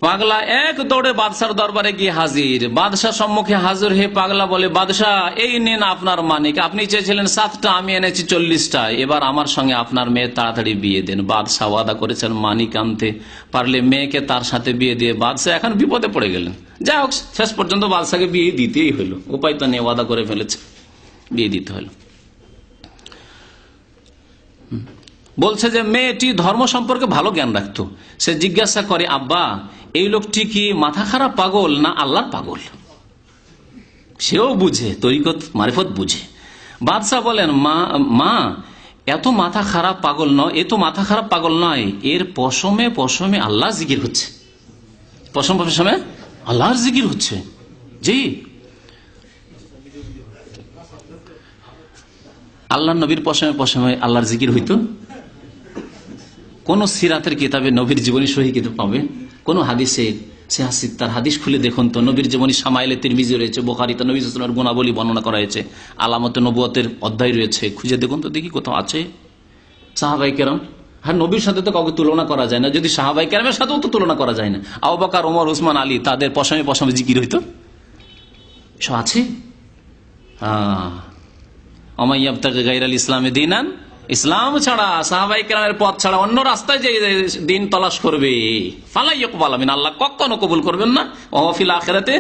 পাগলা এক দৌড়ে বাদশার দরবারে গিয়ে হাজির। বাদশার সম্মুখে হাজির হয়ে পাগলা বলে, বাদশাহ, এই নেন আপনার মানিক, আপনি চেয়েছিলেন 7টা, আমি এনেছি 40টা, এবার আমার সঙ্গে আপনার মেয়ে তাড়াতাড়ি বিয়ে দেন। বাদশাহ ওয়াদা করেছেন মানিক আনতে পারলে মেয়েকে তার সাথে বিয়ে দিয়ে। বাদশাহ এখন বিপদে পড়ে গেলেন। যাই হোক, শেষ পর্যন্ত বাদশাকে বিয়ে দিতেই হলো, উপায় তো নেই, ওয়াদা করে ফেলেছে, বিয়ে দিতে হলো। বলছে যে মেয়েটি ধর্ম সম্পর্কে ভালো জ্ঞান রাখতো। সে জিজ্ঞাসা করে, আব্বা, এই লোকটি কি মাথা খারাপ পাগল না আল্লাহর পাগল? সেও বুঝে, তরিকত মারিফত বুঝে। বাদশাহ বলেন, মা, এত মাথা খারাপ পাগল নয়, এ তো মাথা খারাপ পাগল নয়, এর পশমে পশমে আল্লাহ জিকির হচ্ছে, পশমে আল্লাহর জিকির হচ্ছে। জি, আল্লাহ নবীর পশমে পশমে আল্লাহর জিকির হইতো? কোন সিরাতের কিতাবে নবীর জীবনী সহি কিতাব পাবে? কোন হাদিসে তার হাদিস খুলে দেখুন তো, নবীর জীবনী সামাইলে তিরমিজি রয়েছে, বুখারীতে নবী সাল্লাল্লাহু আলাইহি ওয়াসাল্লামের গুণাবলী বর্ণনা করা হয়েছে, আলামতে নবুয়তের অধ্যায় রয়েছে, খুঁজে দেখুন তো দেখি কোথাও আছে সাহাবায়ে কেরাম। হ্যাঁ, নবীর সাথে তো কাউকে তুলনা করা যায় না, যদি সাহাবায়ে কেরামের সাথেও তো তুলনা করা যায় না। আবু বকর, ওমর, উসমান, আলী, তাদের পশমে পশমে জিকির হইতো, সব আছে। ওমাইয়াবতাগি গায়রাল ইসলামি দীনান, ইসলাম ছাড়া সাহাবায়ে কেরামের পথ ছাড়া অন্য রাস্তায় যে দিন তলাশ করবে, ফালা ইউকবাল মিন, আল্লাহ কখনো কবুল করবেন না। ওয়া ফিল আখিরাতে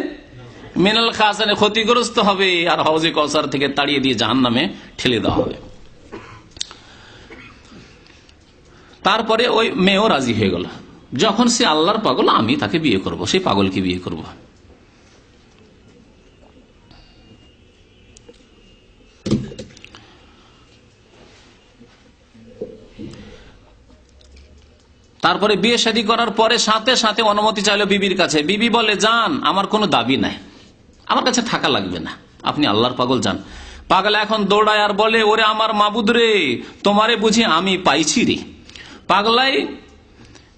মিনাল খাসিরিন, ক্ষতিগ্রস্ত হবে, আর হাউজে কাউসার থেকে তাড়িয়ে দিয়ে জাহান্নামে ঠেলে দেওয়া হবে। তারপরে ওই মেয়েও রাজি হয়ে গেল, যখন সে আল্লাহর পাগল, আমি তাকে বিয়ে করব, সেই পাগলকে বিয়ে করব। তারপরে বিয়ে শাদী করার পরে সাথে সাথে অনুমতি চাইলো বিবির কাছে। বিবি বলে, যান, আমার কোনো দাবি নাই, আমার কাছে থাকা লাগবে না, আপনি আল্লাহর পাগল, যান। পাগল এখন দৌড়ায় আর বলে, ওরে আমার মাবুদ রে, তোমারে বুঝি আমি পাইছি রে। পাগলাই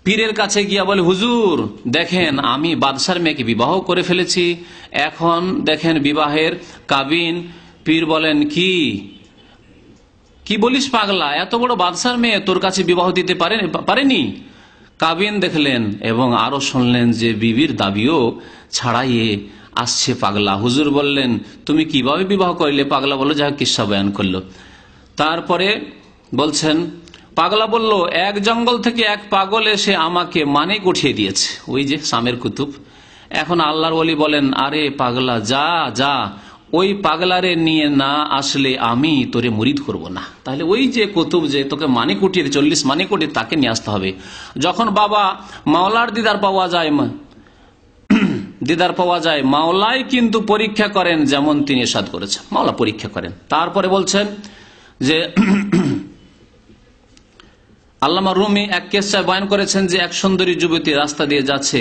পীরের কাছে গিয়া বলে, হুজুর দেখেন, আমি বাদশার মেয়েকে বিবাহ করে ফেলেছি, এখন দেখেন বিবাহের কাবিন। পীর বলেন, কি বলিস পাগলা, এত বড় বাদশার মেয়ে তোর কাছে বিবাহ দিতে পারেনি? কাবিন দেখলেন এবং আরো শুনলেন যে বিবির দাবিও ছাড়াইয়ে আসছে পাগলা। হুজুর বললেন, তুমি কিভাবে বিবাহ করলে? পাগলা বলল, যা কিস্সা বয়ান করলো। তারপরে বলছেন, পাগলা বলল, এক জঙ্গল থেকে এক পাগল এসে আমাকে মানিক উঠিয়ে দিয়েছে, ওই যে শামের কুতুব। এখন আল্লাহর ওলি বলেন, আরে পাগলা, যা যা, ওই পাগলারে নিয়ে না আসলে আমি তোরে মুরিদ করব না। তাহলে ওই যে কুতুব যে তোকে মানিক উঠিয়ে 40 মানিক উঠিয়ে, তাকে নিয়ে আসতে হবে। যখন বাবা মাওলার দিদার পাওয়া যায়, মাওলাই কিন্তু পরীক্ষা করেন, যেমন তিনি ইরশাদ করেছেন, মাওলা পরীক্ষা করেন। তারপরে বলছেন যে আল্লামা রুমি এক কেসায় বয়ান করেছেন যে এক সুন্দরী যুবতী রাস্তা দিয়ে যাচ্ছে,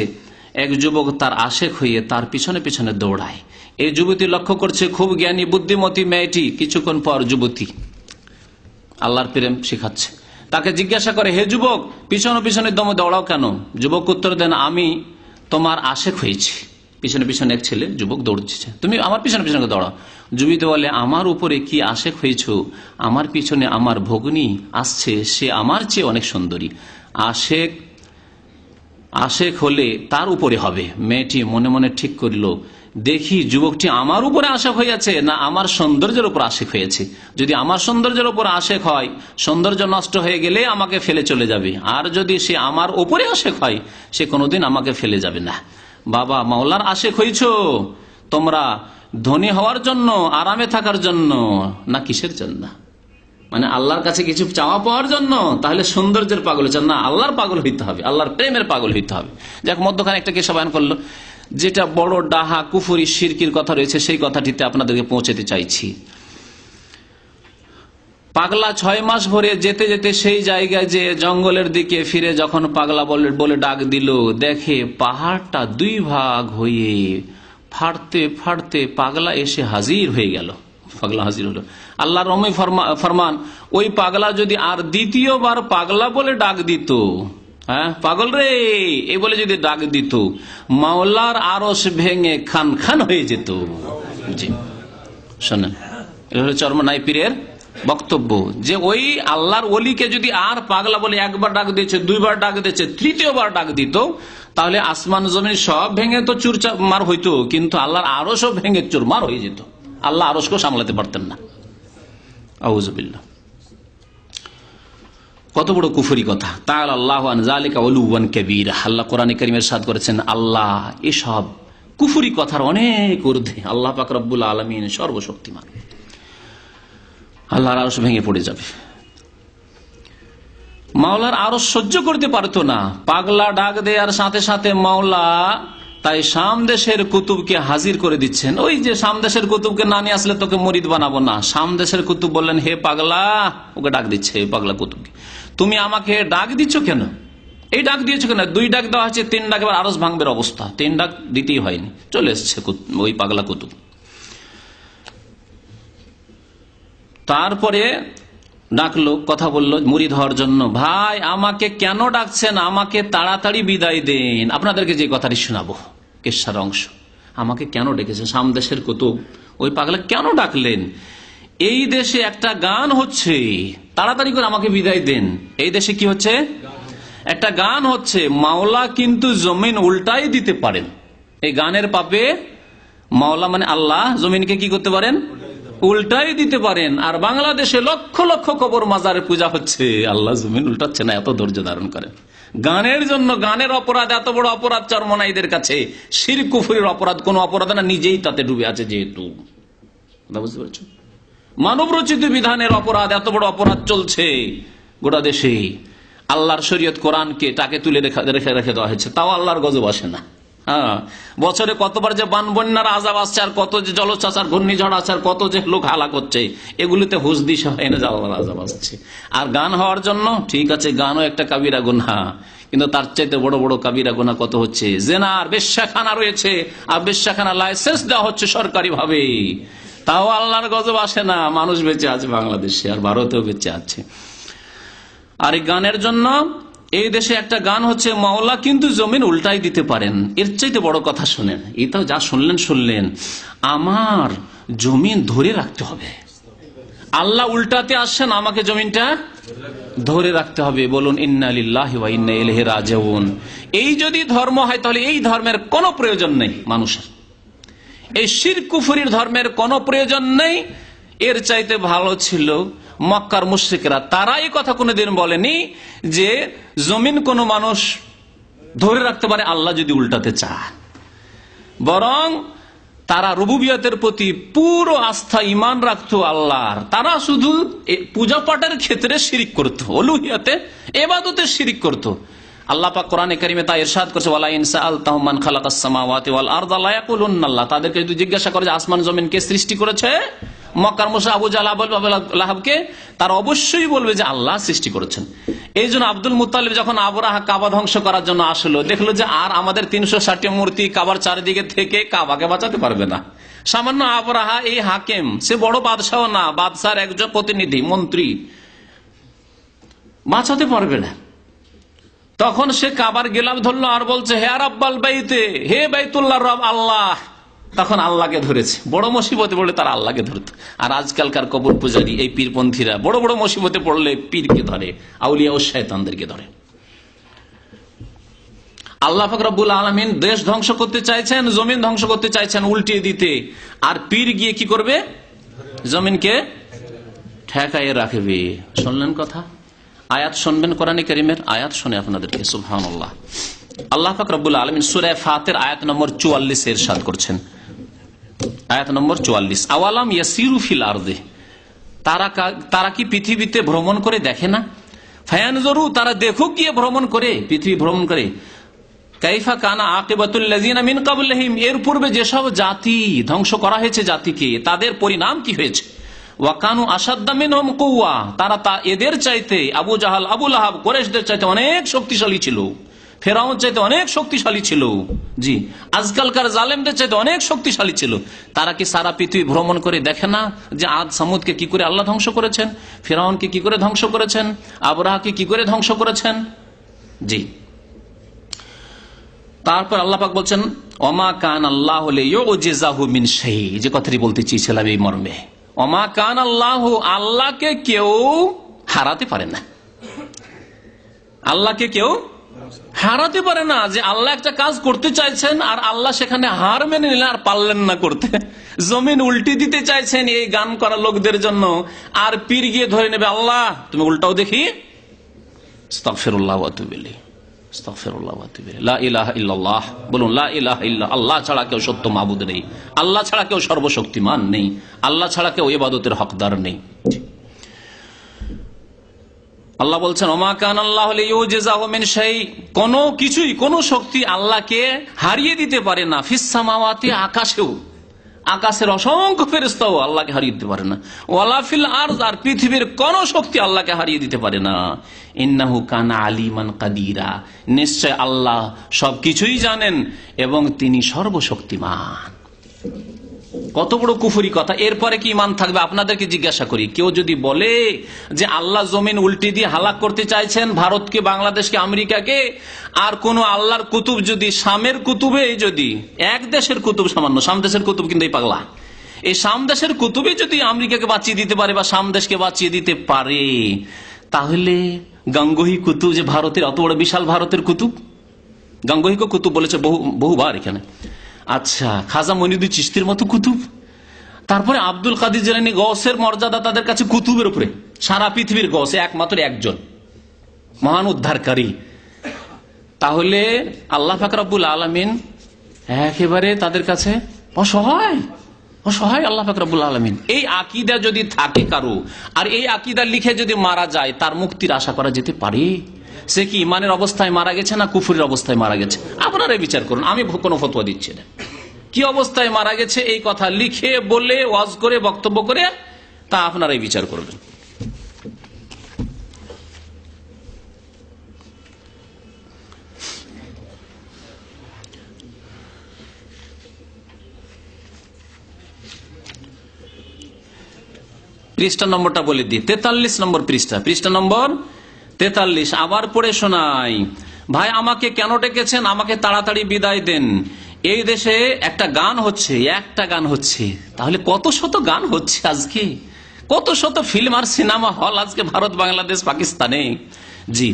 এক যুবক তার আশেক হয়ে তার পিছনে পিছনে দৌড়ায়। এই যুবতী লক্ষ্য করছে, খুব জ্ঞানী বুদ্ধিমতী মেয়েটি। কিছুক্ষণ পর যুবতী আল্লাহর প্রেম শিখাচ্ছে, তাকে জিজ্ঞাসা করে, হে যুবক, পিছনে পিছনে দৌড়াও কেন? যুবক উত্তর দেন, আমি তোমার আশেক হয়েছি। পিছনে পিছনে এক ছেলে যুবক দৌড়ছে, তুমি আমার পিছনে পিছনে দৌড়াও। যুবতী বলে, আমার উপরে কি আশেক হয়েছ? আমার পিছনে আমার ভগ্নী আসছে, সে আমার চেয়ে অনেক সুন্দরী। আশেক হলে তার উপরে হবে। মেয়েটি মনে মনে ঠিক করিল, দেখি যুবকটি আমার উপরে আশেক হয়েছে না আমার সৌন্দর্যের উপর আশেক হয়েছে। যদি আমার সৌন্দর্যের উপর আশেক হয়, সৌন্দর্য নষ্ট হয়ে গেলে আমাকে ফেলে চলে যাবে, আর যদি সে আমার উপরে আশেক হয়, সে কোনোদিন আমাকে ফেলে যাবে না। বাবা, মাওলার আশেক হয়েছ তোমরা ধনী হওয়ার জন্য, আরামে থাকার জন্য, না কিসের জন্য? মানে আল্লাহর কাছে কিছু চাওয়া পাওয়ার জন্য? তাহলে সৌন্দর্যের পাগল হচ্ছে না, আল্লাহর পাগল হইতে হবে, আল্লাহর প্রেমের পাগল হইতে হবে। যাক, মধ্যখানে একটা কেসা বয়ান করলো, যেটা বড় ডাহা কুফরি শিরকির কথা রয়েছে, সেই কথাটিতে আপনাদেরকে পৌঁছাতে চাইছি। পাগলা 6 মাস ভরে যেতে যেতে সেই জায়গায় যে জঙ্গলের দিকে ফিরে যখন পাগলা বলে ডাক দিল, দেখে পাহাড়টা 2 ভাগ হয়ে ফাটতে ফাটতে পাগলা এসে হাজির হয়ে গেল। পাগলা হাজির হলো। আল্লাহর রহমে ফরমান, ওই পাগলা যদি আর দ্বিতীয়বার পাগলা বলে ডাক দিত, হ্যাঁ পাগল রে এই বলে যদি ডাক দিত, মাওলার আরশ ভেঙে খান খান হয়ে যেত। জি শোনেন, এটা হলো চরমনাই পীরের বক্তব্য, যে ওই আল্লাহর ওলিকে যদি আর পাগলা বলে একবার ডাক দিয়েছে, 2বার ডাক দিয়েছে, 3য় বার ডাক দিত, তাহলে আসমান জমিন সব ভেঙে তো চুরমার হইতো, কিন্তু আল্লাহর আরশও ভেঙে চুরমার হয়ে যেত। আল্লাহ আরশকেও সামলাতে পারতেন না। আউযুবিল্লাহ। কত বড় কুফরি কথা। তাআলা আল্লাহু আন যালিকা উলুওয়ান কাবীরা। আল্লাহ কোরআনে কারীমে ইরশাদ করেছেন, আল্লাহ এসব কুফরি কথার অনেক ঊর্ধ্বে। আল্লাহ পাক রব্বুল আলামিন সর্বশক্তিমান। আল্লাহর আরশ ভেঙে পড়ে যাবে। মাওলার আরশ সহ্য করতে পারতো না। পাগলা ডাক দেওয়ার সাথে সাথে মাওলা তাই সামদেশের কুতুবকে হাজির করে দিচ্ছেন। ওই যে সামদেশের কুতুবকে না নিয়ে আসলে তোকে মুরিদ বানাবো না। সামদেশের কুতুব বললেন, হে পাগলা, ওকে ডাক দিচ্ছে, হে পাগলা কুতুবকে, তুমি আমাকে ডাক দিচ্ছ কেন? এই ডাক দিয়েছো কেন? 2 ডাক দেওয়া হয়েছে, 3 ডাক, এবার আরশ ভাঙবের অবস্থা। 3 ডাক দিতেই হয়নি, চলে এসছে ওই পাগলা কুতুব। তারপরে ডাকলো, কথা বললো মুরিদ হওয়ার জন্য। ভাই আমাকে কেন ডাকছেন, আমাকে তাড়াতাড়ি বিদায় দেন। আপনাদেরকে যে কথাটি শোনাবো কেসার অংশ, আমাকে কেন ডেকেছেন, সামদেশের কুতুব ওই পাগলা কেন ডাকলেন? এই দেশে একটা গান হচ্ছে, তাড়াতাড়ি করে আমাকে বিদায় দেন। এই দেশে কি হচ্ছে? একটা গান হচ্ছে, মাওলা কিন্তু জমিন উল্টাই দিতে পারেন। এই গানের পাপে মাওলা মানে আল্লাহ জমিনকে কি করতে পারেন? উল্টাই দিতে পারেন। আর বাংলাদেশে লক্ষ লক্ষ কবর মাজারে পূজা হচ্ছে, আল্লাহ জমিন উল্টাচ্ছে না। এত ধৈর্য ধারণ করেন গানের জন্য। গানের অপরাধ এত বড় অপরাধ চরমনাইদের কাছে। শিরক কুফরির অপরাধ কোন অপরাধ না, নিজেই তাতে ডুবে আছে যেহেতু। বুঝতে পারছো? মানব রচিত বিধানের অপরাধ, এত বড় অপরাধ চলছে গোটা দেশে। আল্লাহর শরীয়ত কোরআনকে টাকে তুলে রেখে দেওয়া হয়েছে, তাও আল্লাহর গজব আসে না। হ্যাঁ, বছরে কতবার যে বান বন্যার আযাব আসছে, আর কত যে জলোচ্ছ্বাস ঘূর্ণিঝড় আছে, আর কত যে লোক হালাক হচ্ছে, এগুলিতে হুজদি সহ এনে আল্লাহর আযাব আসছে। আর গান হওয়ার জন্য, ঠিক আছে গানও একটা কাবিরা গুনাহ, কিন্তু তার চাইতে বড় বড় কাবিরা গুনাহ কত হচ্ছে। জেনার বেশ্যাখানা রয়েছে, আর বেশ্যাখানা লাইসেন্স দেওয়া হচ্ছে সরকারি ভাবে, তাও আল্লাহর গজব আসে না। মানুষ বেঁচে আছে বাংলাদেশে, আর ভারতেও বেঁচে আছে। আর এই গানের জন্য এই দেশে একটা গান হচ্ছে, মাওলা কিন্তু জমিন উল্টাই দিতে পারেন। এর চাইতে বড় কথা শুনেন, এটাও যা শুনলেন, আমার জমিন ধরে রাখতে হবে। আল্লাহ উল্টাতে আসছেন, আমাকে জমিনটা ধরে রাখতে হবে। বলুন ইন্না লিল্লাহি ওয়া ইন্না ইলাইহি রাজিউন। এই যদি ধর্ম হয়, তাহলে এই ধর্মের কোনো প্রয়োজন নেই মানুষের। এই শিরক কুফরির ধর্মের কোনো প্রয়োজন নেই। এর চাইতে ভালো ছিল মক্কার মুশরিকরা, তারা এই কথা কোনোদিন বলেনি যে জমিন কোন মানুষ ধরে রাখতে পারে আল্লাহ যদি উল্টাতে চায়। বরং তারা রুবুবিয়তের প্রতি পুরো আস্থা ইমান রাখতো আল্লাহর। তারা শুধু পূজা পাঠের ক্ষেত্রে শিরিক করত, উলুহিয়াতে ইবাদতে শিরিক করত। আল্লাহ পাক কোরআনে কারিমে তা ইরশাদ করেছে, ওয়ালা ইন সাআলতাহুম মান খালাকাস সামাওয়াতি ওয়াল আরদা লা ইয়াকুলুন্নাল্লাহ। তাদেরকে যদি জিজ্ঞাসা করে যে আসমান জমিন কে সৃষ্টি করেছে, মক্কার মুশরিক আবু জাহল আবু লাহাবকে, তারা অবশ্যই বলবে যে আল্লাহ সৃষ্টি করেছেন। এই জন্য আব্দুল মুত্তালিব যখন আবরাহা কাবা ধ্বংস করার জন্য আসলো, দেখলো যে আর আমাদের 360 মূর্তি কাবার চারিদিকে থেকে কাবাকে বাঁচাতে পারবে না। সামান্য আবরাহা এই হাকিম, সে বড় বাদশাহ না, বাদশার একজন প্রতিনিধি মন্ত্রী, বাঁচাতে পারবে না। তখন সে কাবার গেলাম ধরলো আর বলছে, হে রাব্বাল বাইতে, হে বাইতুল্লাহর রব আল্লাহ। তখন আল্লাহকে ধরেছে। বড় মুসিবতে পড়লে তারা আল্লাহকে ধরত। আর আজকালকার কবর পূজারী এই পীরপন্থীরা বড় বড় মুসিবতে পড়লে পীরকে ধরে, আউলিয়া ও শয়তানদেরকে ধরে। আল্লাহ পাক রব্বুল আলামিন দেশ ধ্বংস করতে চাইছেন, জমিন ধ্বংস করতে চাইছেন উল্টিয়ে দিতে, আর পীর গিয়ে কি করবে? জমিনকে ঠেকাইয়ে রাখবে। শুনলেন কথা? আয়াত শুনবেন, কোরআনে কারীমের আয়াত শুনে আপনাদেরকে। সুবহানাল্লাহ। আল্লাহ পাক রব্বুল আলামিন সূরা ফাতির আয়াত নম্বর 44 এর ইরশাদ করছেন। আয়াত নম্বর 44, আওয়ালাম ইয়াসিরু ফিল আরদি, তারা কি পৃথিবীতে ভ্রমণ করে দেখে না? ফায়ানজুরু, তারা দেখুক গিয়ে ভ্রমণ করে, পৃথিবী ভ্রমণ করে। কাইফা কানা আকিবাতুল লাযিনা মিন ক্বাবলিহিম, এর পূর্বে যেসব জাতি ধ্বংস করা হয়েছে জাতিকে, তাদের পরিণাম কি হয়েছে। ওয়াকানু আসাদ্দা মিনহুম কুওয়া, তারা এদের চাইতে, আবু জাহাল আবু লাহাব কুরাইশদের চাইতে অনেক শক্তিশালী ছিল, ফেরাউন চাইতে অনেক শক্তিশালী ছিল। জি, আজকালকার জালেমদের চাইতে অনেক শক্তিশালী ছিল। তারা কি সারা পৃথিবী ভ্রমণ করে দেখে না যে আদ সামুদকে কি করে আল্লাহ ধ্বংস করেছেন, ফেরাউনকে কি করে ধ্বংস করেছেন, আবরাহাকে কি করে ধ্বংস করেছেন? জি। তারপর আল্লাহ পাক বলছেন, ওমা কান আল্লাহু লিইউজিজাহু মিন শাই, যে কথাটি বলতে চেয়েছিলাম এই মর্মে। ওমা কান আল্লাহু, আল্লাহকে কেউ হারাতে পারে না। আল্লাহকে কেউ হারাতে পারে না। যে আল্লাহ একটা কাজ করতে চাইছেন আর আল্লাহ সেখানে হার মেনে নিলেন আর পারলেন না করতে, জমিন উল্টি দিতে চাইছেন এই গান করা লোকদের জন্য, আর পীর গিয়ে ধরে নেবে, আল্লাহ তুমি উল্টাও দেখি। আস্তাগফিরুল্লাহ ওয়া আতুবু ইলাইহি, আস্তাগফিরুল্লাহ ওয়া আতুবু ইলাইহি। লা ইলাহা ইল্লাল্লাহ, বলুন লা ইলাহা ইল্লাল্লাহ। আল্লাহ ছাড়া কেউ সত্য মাবুদ নেই, আল্লাহ ছাড়া কেউ সর্বশক্তিমান নেই, আল্লাহ ছাড়া কেউ ইবাদতের হকদার নেই। আল্লাহ বলছেন, ওমা কান আল্লাহু লিইউজিজাহু মিন শাই, কোন কিছুই, কোন শক্তি আল্লাহকে হারিয়ে দিতে পারে না। ফিস সামাওয়াতি, আকাশেও, আকাশের অসংখ্য ফেরেশতাও আল্লাহকে হারিয়ে দিতে পারে না। ওয়ালা ফিল আরদ, আর পৃথিবীর কোন শক্তি আল্লাহকে হারিয়ে দিতে পারে না। ইন্নাহু কানা আলিমান কাদিরা, নিশ্চয় আল্লাহ সবকিছুই জানেন এবং তিনি সর্বশক্তিমান। কত বড় কুফরি কথা। এরপরে কি ইমান থাকবে? আপনাদেরকে জিজ্ঞাসা করি, কেউ যদি বলে যে আল্লাহ জমিন উল্টে দিয়ে হালাক করতে চাইছেন ভারতকে, বাংলাদেশকে, আমেরিকাকে, আর কোন আল্লাহর কুতুব যদি শামের কুতুবে, যদি এক দেশের কুতুব, সামান্য শাম দেশের কুতুব কিন্তু এই পাগলা, এই শাম দেশের কুতুবে যদি আমেরিকাকে বাঁচিয়ে দিতে পারে বা শাম দেশকে বাঁচিয়ে দিতে পারে, তাহলে গাঙ্গুহি কুতুব যে ভারতের অত বড় বিশাল ভারতের কুতুব, গাঙ্গুহিকে কুতুব বলেছে বহুবার এখানে। আচ্ছা, খাজা মঈনুদ্দিন চিশতির মতো কুতুব, তারপরে আব্দুল কাদের জিলানী, গৌসের মর্যাদা তাদের কাছে কুতুবের উপরে, সারা পৃথিবীর গৌসে একমাত্র একজন মহান উদ্ধারকারী। তাহলে আল্লাহ পাক রব্বুল আলামিন একেবারে তাদের কাছে অসহায়, অসহায় আল্লাহ পাক রব্বুল আলামিন। এই আকীদা যদি থাকে কারো, আর এই আকীদা লিখে যদি মারা যায়, তার মুক্তির আশা করা যেতে পারে? সে কি ইমানের অবস্থায় মারা গেছে না কুফরের অবস্থায় মারা গেছে? আপনারাই বিচার করুন, আমি কোনো ফতোয়া দিচ্ছি না। কি অবস্থায় মারা গেছে এই কথা লিখে বলে ওয়াজ করে বক্তব্য করে তা আপনারাই বিচার করবেন। পৃষ্ঠা নম্বরটা বলে দিই, 43 নম্বর পৃষ্ঠা, পৃষ্ঠা নম্বর 43। আবার পড়ে শোনাই। ভাই আমাকে কেন ডেকেছেন? আমাকে তাড়াতাড়ি বিদায় দেন। এই দেশে একটা গান হচ্ছে, তাহলে কত শত গান হচ্ছে আজকে, কত শত ফিল্ম আর সিনেমা হল আজকে ভারত, বাংলাদেশ, পাকিস্তানে। জি,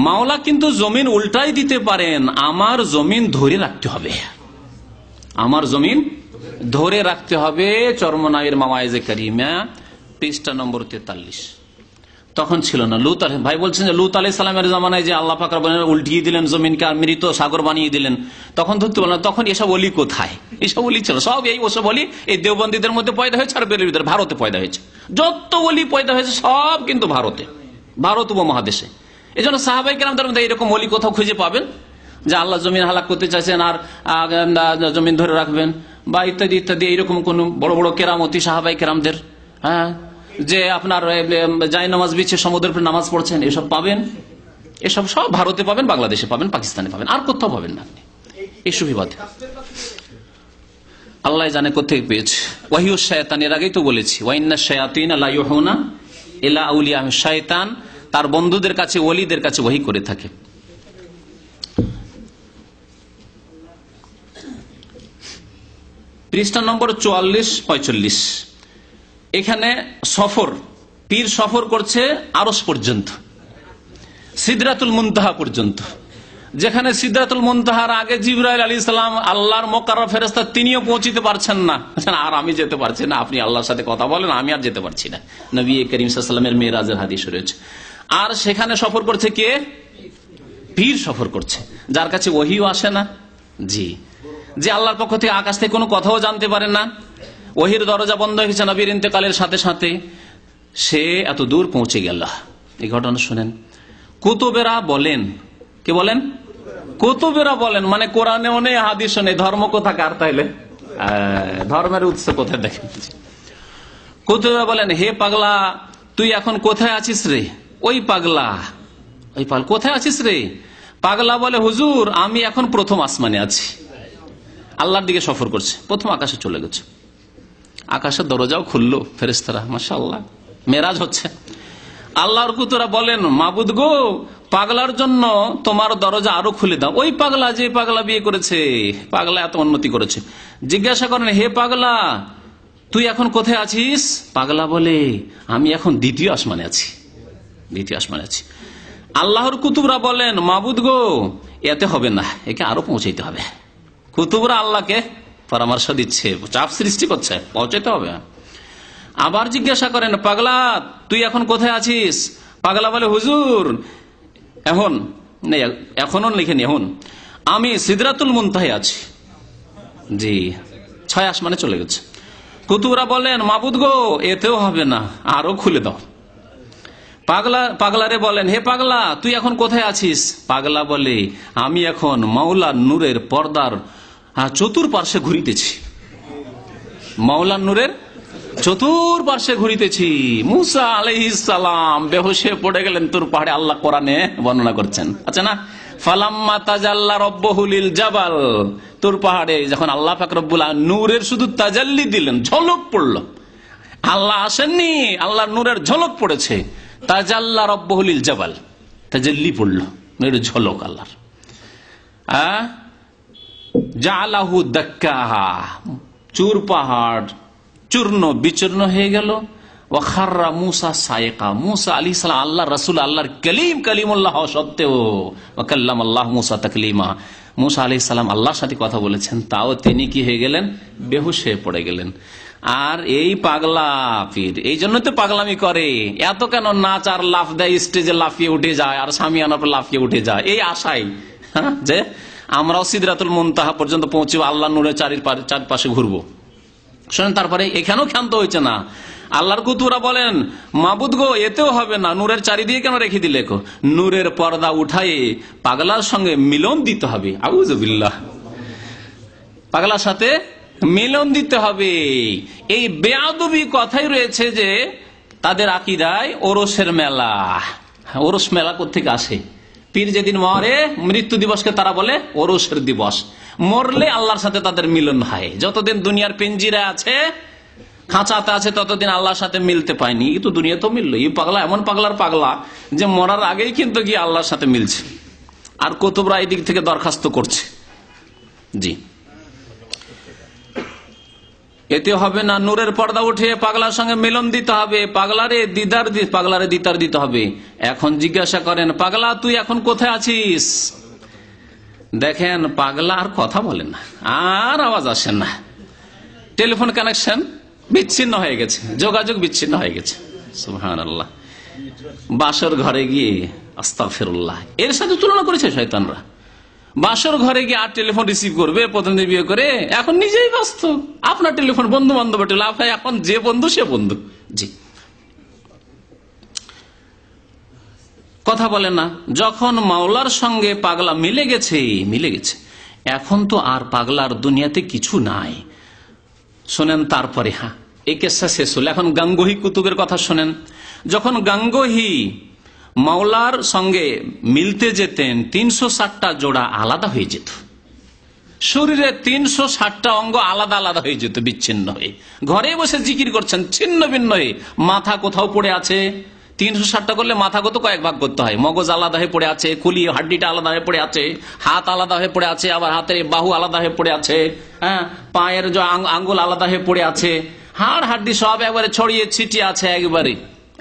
মাওলা কিন্তু জমিন উল্টাই দিতে পারেন, আমার জমিন ধরে রাখতে হবে, আমার জমিন ধরে রাখতে হবে। চরমনাইয়ের মাওয়াইজে কারিমা পৃষ্ঠা নম্বর 43। তখন ছিল না লুত আলাইহিস, ভাই বলছেন যে লুত আলাইহিস সালামের জামানায় যে আল্লাহ পাক উল্টিয়ে দিলেন জমিনকে আর মৃত সাগর বানিয়ে দিলেন, তখন ধরতে পারলেন, তখন এসব ওলি কোথায়? এসব ওলি ছিল সব এই ওসব ওলি এই দেওবন্দীদের মধ্যে পয়দা হয়েছে, আর বেরের ভিতরে ভারতে পয়দা হয়েছে। যত ওলি পয়দা হয়েছে সব কিন্তু ভারতে, ভারত উপমহাদেশে। এই জন্য সাহাবাই কেরামদের মধ্যে এরকম ওলি কোথাও খুঁজে পাবেন যে আল্লাহ জমিন হালাক করতে চাইছেন আর জমিন ধরে রাখবেন বা ইত্যাদি ইত্যাদি, এইরকম কোন বড় বড় কেরামতি সাহাবাই কেরামদের, হ্যাঁ, যে আপনার জায় নামাজ বিছে সমুদ্রের উপর নামাজ পড়ছেন, এসব পাবেন? এসব সব ভারতে পাবেন, বাংলাদেশে পাবেন, পাকিস্তানে পাবেন, আর কোথাও পাবেন না আপনি এই সুবিবাদ। আল্লাহ জানে কোথেকে পেয়েছে। ওয়াহিউশ শায়াতান, এর আগেই তো বলেছি, ওয়াইন্না শায়াতিন লা ইউহুনা ইলা আউলিয়া, শয়তান তার বন্ধুদের কাছে, ওলিদের কাছে ওহী করে থাকে। পৃষ্ঠা নম্বর 44-45। এখানে সফর, পীর সফর করছে আরশ পর্যন্ত, সিদরাতুল মুনতাহা পর্যন্ত, যেখানে সিদরাতুল মুনতাহার আগে জিবরাইল আলাইহিস সালাম আল্লাহর মুকাররব ফেরেশতা, তিনিও পৌঁছিতে পারছেন না, আর আমি যেতে পারছি না, আপনি আল্লাহর সাথে কথা বলেন, আমি আর যেতে পারছি না। নবী করিম সাল্লাল্লাহু আলাইহি ওয়াসাল্লামের মেরাজের হাদিস রয়েছে। আর সেখানে সফর করছে কে? পীর সফর করছে, যার কাছে ওহীও আসে না। জি, যে আল্লাহর পক্ষ থেকে আকাশ থেকে কোনো কথাও জানতে পারেন না, ওহীর দরজা বন্ধ হয়েছে নবীর ইন্তেকালের সাথে সাথে, সে এত দূর পৌঁছে গেল। এই ঘটনা শুনেন। কুতুবেরা বলেন, কে বলেন? কুতুবেরা বলেন, মানে কোরআনেও নেই, হাদিসও নেই, ধর্ম কোথাকার? তাইলে ধর্মের উৎস কোথায় দেখেন? কুতুবেরা বলেন, হে পাগলা তুই এখন কোথায় আছিস রে? ওই পাগলা কোথায় আছিস রে? পাগলা বলে, হুজুর আমি এখন প্রথম আসমানে আছি। আল্লাহর দিকে সফর করছে, প্রথম আকাশে চলে গেছে, আকাশের দরজাও খুললো, ফেরেশতারা মাশাআল্লাহ মেরাজ হচ্ছে। আল্লাহর কুতুরা বলেন, মাবুদ গো, পাগলার জন্য তোমার দরজা আরো খুলে দাও। ওই পাগলা যে পাগলা বিয়ে করেছে, পাগলা এত উন্নতি করেছে। জিজ্ঞাসা করেন, হে পাগলা তুই এখন কোথায় আছিস? পাগলা বলে, আমি এখন দ্বিতীয় আসমানে আছি, দ্বিতীয় আসমানে আছি। আল্লাহর কুতুবরা বলেন, মাবুদ গো এতে হবে না, একে আরো পৌঁছাইতে হবে। কুতুবরা আল্লাহকে পরামর্শ দিচ্ছে, চাপ সৃষ্টি করছে, পৌঁছাতে হবে। আবার জিজ্ঞাসা করেন, পাগলা তুই এখন কোথায় আছিস? পাগলা বলে, হুজুর এখন নেই, এখনো লিখেনি, এখন আমি সিদরাতুল মুনতাহায় আছি। জি, 6 আসমানে চলে গেছে। কুতুবরা বলেন, মাবুদ গো এতেও হবে না, আরো খুলে দাও। পাগলারে বলেন, হে পাগলা তুই এখন কোথায় আছিস? পাগলা বলে, আমি এখন মাওলা নূরের পর্দার চতুর্পার্শ্বে ঘুরিতেছি, মাওলা নূরের চতুর্পার্শ্বে ঘুরিতেছি। মুসা আলাইহিস সালাম বেহুশ হয়ে পড়ে গেলেন তুর পাহাড়ে, আল্লাহ কোরআনে বর্ণনা করছেন। আচ্ছা না, ফালাম্মা তাজাল্লা রাব্বুহু লিল জাবাল, তুর পাহাড়ে যখন আল্লাহ পাক রব্বুল আলামিন নূরের শুধু তাজাল্লি দিলেন, ঝলক পড়লো, আল্লাহ আসেননি, আল্লাহর নূরের ঝলক পড়েছে। তাজাল্লা রাব্বুহু লিল জাবাল, তাজাল্লি পড়লো, নূরের ঝলক আল্লাহর। জাআলাহু দাক্কাহা, চুর পাহাড় চূর্ণ বিচূর্ণ হয়ে গেল। ওয়া খাররা মূসা সাইকা, মূসা আলাইহিস সালাম আল্লাহর রাসূল, আল্লাহর কলিম, কালিমুল্লাহ হওয়া সত্ত্বেও ওয়া কাল্লামাল্লাহু মূসা তাকলিমা, মূসা আলাইহিস সালাম আল্লাহর সাথে কথা বলেছেন, তাও তিনি কি হয়ে গেলেন? বেহুশ হয়ে পড়ে গেলেন। আর এই পাগলা পীর এই জন্য তো পাগলামি করে, এত কেন নাচ আর লাফ দেয়, স্টেজে লাফিয়ে উঠে যায় আর সামিয়ানার উপর লাফিয়ে উঠে যায়, এই আশায় যে আমরাও সিদরাতুল মুনতাহা পর্যন্ত পৌঁছবো, আল্লাহ নূরের চারপাশে ঘুরবো। শোনেন, তারপরে এখানেও ক্ষান্ত হয়েছে না, আল্লাহর কুতুরা বলেন মাবুদ গো, এতেও হবে না, নূরের চারিদিকে কেন রেখে দিলে? নূরের পর্দা উঠায়ে পাগলার সঙ্গে মিলন দিতে হবে। আউযুবিল্লাহ, পাগলার সাথে মিলন দিতে হবে। এই বেয়াদবি কথাই রয়েছে যে তাদের আকীদায় ওরসের মেলা। ওরস মেলা কোত্থেকে আসে? পীর যেদিন মরে, মৃত্যু দিবসকে তারা বলে ওরসের দিবস। মরলে আল্লাহর সাথে তাদের মিলন হয়। যতদিন দুনিয়ার পিঞ্জিরা আছে, খাঁচাতে আছে, ততদিন আল্লাহর সাথে মিলতে পায়নি। কিন্তু দুনিয়া তো মিললো। এই পাগলা এমন পাগলার পাগলা যে মরার আগেই কিন্তু গিয়ে আল্লাহর সাথে মিলছে। আর কুতুবরা এই দিক থেকে দরখাস্ত করছে। জি, এতে হবে না, নূরের পর্দা উঠে পাগলার সঙ্গে মিলন দিতে হবে, পাগলারে দিদার দিতে হবে। এখন জিজ্ঞাসা করেন, পাগলা তুই এখন কোথায় আছিস? দেখেন, পাগলা আর কথা বলেন না, আর আওয়াজ আসে না, টেলিফোন কানেকশন বিচ্ছিন্ন হয়ে গেছে, যোগাযোগ বিচ্ছিন্ন হয়ে গেছে। সুবহানাল্লাহ। বাসর ঘরে গিয়ে আস্তাগফিরুল্লাহ, এর সাথে তুলনা করেছে শয়তানরা। বাসর ঘরে গিয়ে আর টেলিফোন রিসিভ করবে, প্রথম দিন বিয়ে করে, এখন নিজেই ব্যস্ত। আপনার টেলিফোন বন্ধু বান্ধব, এখন যে বন্ধু সে বন্ধু। জি, কথা বলে না। যখন মাওলার সঙ্গে পাগলা মিলে গেছে, এখন তো আর পাগলার দুনিয়াতে কিছু নাই। শোনেন, তারপরে এই কেসটা শেষ হলো। এখন গাঙ্গোহী কুতুবের কথা শোনেন। যখন গাঙ্গোহী মাওলার সঙ্গে মিলতে যেতেন, 360টা জোড়া আলাদা হয়ে যেত, শরীরে 360টা অঙ্গ আলাদা আলাদা হয়ে যেত, বিচ্ছিন্ন হয়ে। ঘরে বসে জিকির করছেন, ছিন্ন ভিন্ন হয়ে। মাথা কোথাও পড়ে আছে, 360টা করলে মাথা কত কয়েক ভাগ করতে হয়, মগজ আলাদা হয়ে পড়ে আছে, কুলি হাড্ডিটা আলাদা হয়ে পড়ে আছে, হাত আলাদা হয়ে পড়ে আছে, আবার হাতের বাহু আলাদা হয়ে পড়ে আছে, পায়ের যে আঙ্গুল আলাদা হয়ে পড়ে আছে, হাড় হাড্ডি সব একবারে ছড়িয়ে ছিটিয়ে আছে, একবারে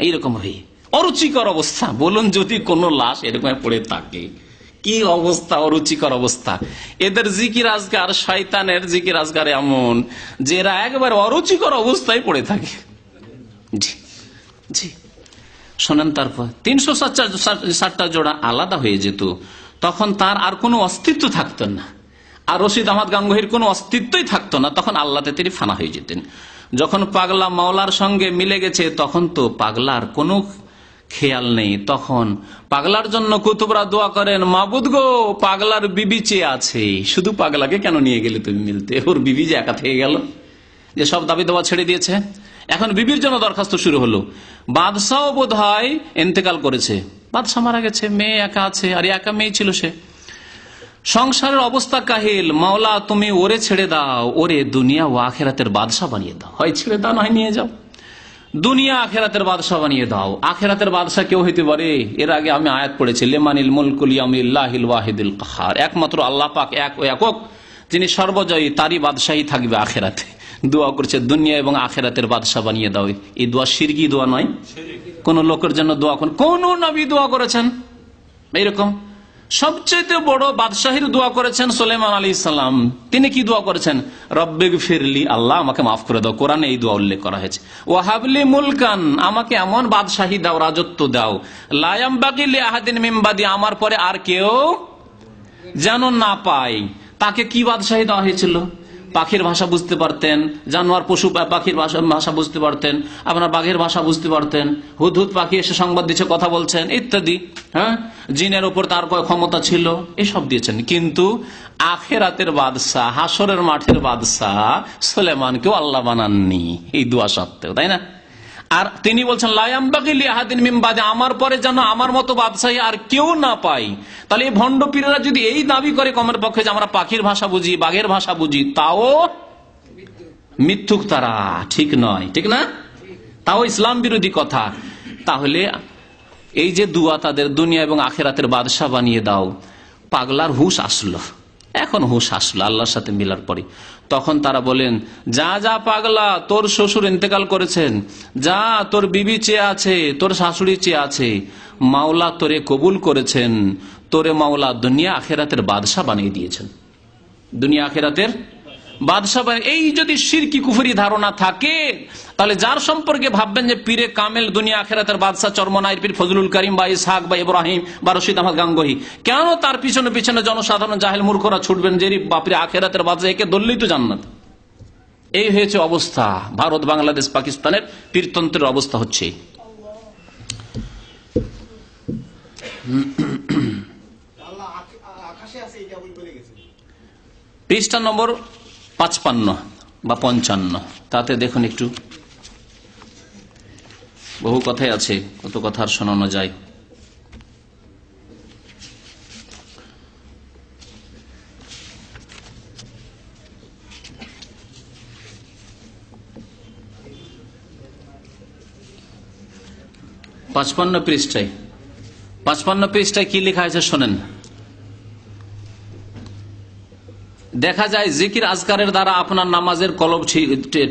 এইরকম হয়ে অরুচিকর অবস্থা। বলুন, যদি কোন লাশ এরকম পড়ে থাকে, কি অবস্থা, অরুচিকর অবস্থা। এদের জিকির আজকার, শয়তানের জিকির আজকার এমন যে এরা একবারে অরুচিকর অবস্থায় পড়ে থাকে। জি জি, শোনেন, তারপর 360টা জোড়া আলাদা হয়ে যেত, তখন তার আর কোনো অস্তিত্ব থাকতো না। আর রশিদ আহমদ গাঙ্গোহীর কোনো অস্তিত্বই থাকতো না, তখন আল্লাহতে তিনি ফানা হয়ে যেতেন। যখন পাগলা মাওলার সঙ্গে মিলে গেছে, তখন তো পাগলার কোনো খেয়াল নেই। তখন পাগলার জন্য কুতুবরা দোয়া করেন, মাবুদ গো, পাগলার বিবি চেয়ে আছে, শুধু পাগলাকে কেন নিয়ে গেলে তুমি মিলতে? ওর বিবি যে একা থেকে গেল, যে সব দাবি দাওয়া ছেড়ে দিয়েছে, এখন বিবির জন্য দরখাস্ত শুরু হলো। বাদশাহ বোধ হয় ইন্তেকাল করেছে, বাদশাহ মারা গেছে, মেয়ে একা আছে, আর একা মেয়ে ছিল সে। সংসারের অবস্থা কাহিল, মাওলা তুমি ওরে ছেড়ে দাও, ওরে দুনিয়া ও আখেরাতের বাদশাহ বানিয়ে দাও। হয় ছেড়ে দাও, নয় নিয়ে যাও, দুনিয়া আখেরাতের বাদশাহ বানিয়ে দাও। আখেরাতের বাদশাহ কেউ হইতে পারে? এর আগে আমি আয়াত পড়েছি, লিমানিল মুলকুল ইয়াউমিল্লাহিল ওয়াহিদুল কাহ্হার, একমাত্র আল্লাহ পাক একক, যিনি সর্বজয়ী, তারই বাদশাহী থাকবে আখেরাতে। দোয়া করছে, দুনিয়া এবং আখেরাতের বাদশাহ বানিয়ে দাও। এই দোয়া শিরকি দোয়া নয়, কোন লোকের জন্য দোয়া করেন, কোন নবী দোয়া করেছেন এইরকম? সবচেয়ে বড় বাদশাহীর দোয়া করেছেন সুলাইমান আলাইহিস সালাম। তিনি কি দোয়া করেছেন? রব্বিগফিরলি, আল্লাহ আমাকে মাফ করে দাও। কোরআনে এই দোয়া উল্লেখ করা হয়েছে। ওয়াহাবলি মুলকান, আমাকে এমন বাদশাহী দাও, রাজত্ব দাও, লা ইয়ামবাগি লিআহাদিন মিন বাদি, আমার পরে আর কেউ যেন না পায়। তাকে কি বাদশাহী দেওয়া হয়েছিল? পাখির ভাষা বুঝতে পারতেন, জানোয়ার পশু পাখির ভাষা বুঝতে পারতেন, আপনার বাঘের ভাষা বুঝতে পারতেন, হুদহুদ পাখি এসে সংবাদ দিচ্ছে, কথা বলছেন ইত্যাদি। জিনের উপর তার ক্ষমতা ছিল, এসব দিয়েছেন। কিন্তু আখেরাতের বাদশাহ, হাসরের মাঠের বাদশাহ সুলাইমানকেও আল্লাহ বানাননি এই দোয়া সত্ত্বেও, তাই না? আর তিনি বলছেন লা ইয়ামবাগি লিআহাদিন মিন বাদি, আমার পরে যেন আমার মতো বাদশাহী আর কেউ না পাই। তাহলে এই ভণ্ড পীরেরা যদি এই দাবি করে কমের পক্ষে যে আমরা পাখির ভাষা বুঝি, বাঘের ভাষা বুঝি, তাও মিথ্যুক, তারা ঠিক নয়, ঠিক না, তাও ইসলাম বিরোধী কথা। তাহলে এই যে দুয়া তাদের দুনিয়া এবং আখেরাতের বাদশা বানিয়ে দাও, পাগলার হুঁশ আসলো, এখন হুঁশ আসলো আল্লাহর সাথে মিলার পরে। তখন তারা বলেন, যা যা পাগলা, তোর শ্বশুর ইন্তেকাল করেছেন, যা তোর বিবি চেয়ে আছে, তোর শাশুড়ি চেয়ে আছে, মাওলা তোরে কবুল করেছেন, তোরে মাওলা দুনিয়া আখেরাতের বাদশা বানিয়ে দিয়েছেন, দুনিয়া আখেরাতের বাদশা। এই যদি শিরকি কুফরি ধারণা থাকে, তাহলে যার সম্পর্কে ভাববেন যে পীরে কামেল দুনিয়া আখেরাতের বাদশা চরমনাইর পীর ফজলুল করিম বা ইসহাক বা ইব্রাহিম বা রশিদ আহমদ গাঙ্গোহী, কেন তার পিছনে পিছনে জনসাধারণ জাহেল মূর্খরা ছুটবেন যে বাপরে আখেরাতের বাদশা, একে ধরলেই তো জান্নাত। এই হয়েছে অবস্থা, ভারত, বাংলাদেশ, পাকিস্তানের পীরতন্ত্রের অবস্থা হচ্ছে। পৃষ্ঠা নম্বর 55 বা 55, তাতে দেখুন একটু, বহু কথাই আছে, কত কথা আর শোনানো যায়। পঞ্চান্ন পৃষ্ঠায় কি লেখা আছে শোনেন। দেখা যায় জিকির আজকারের দ্বারা আপনার নামাজের কলব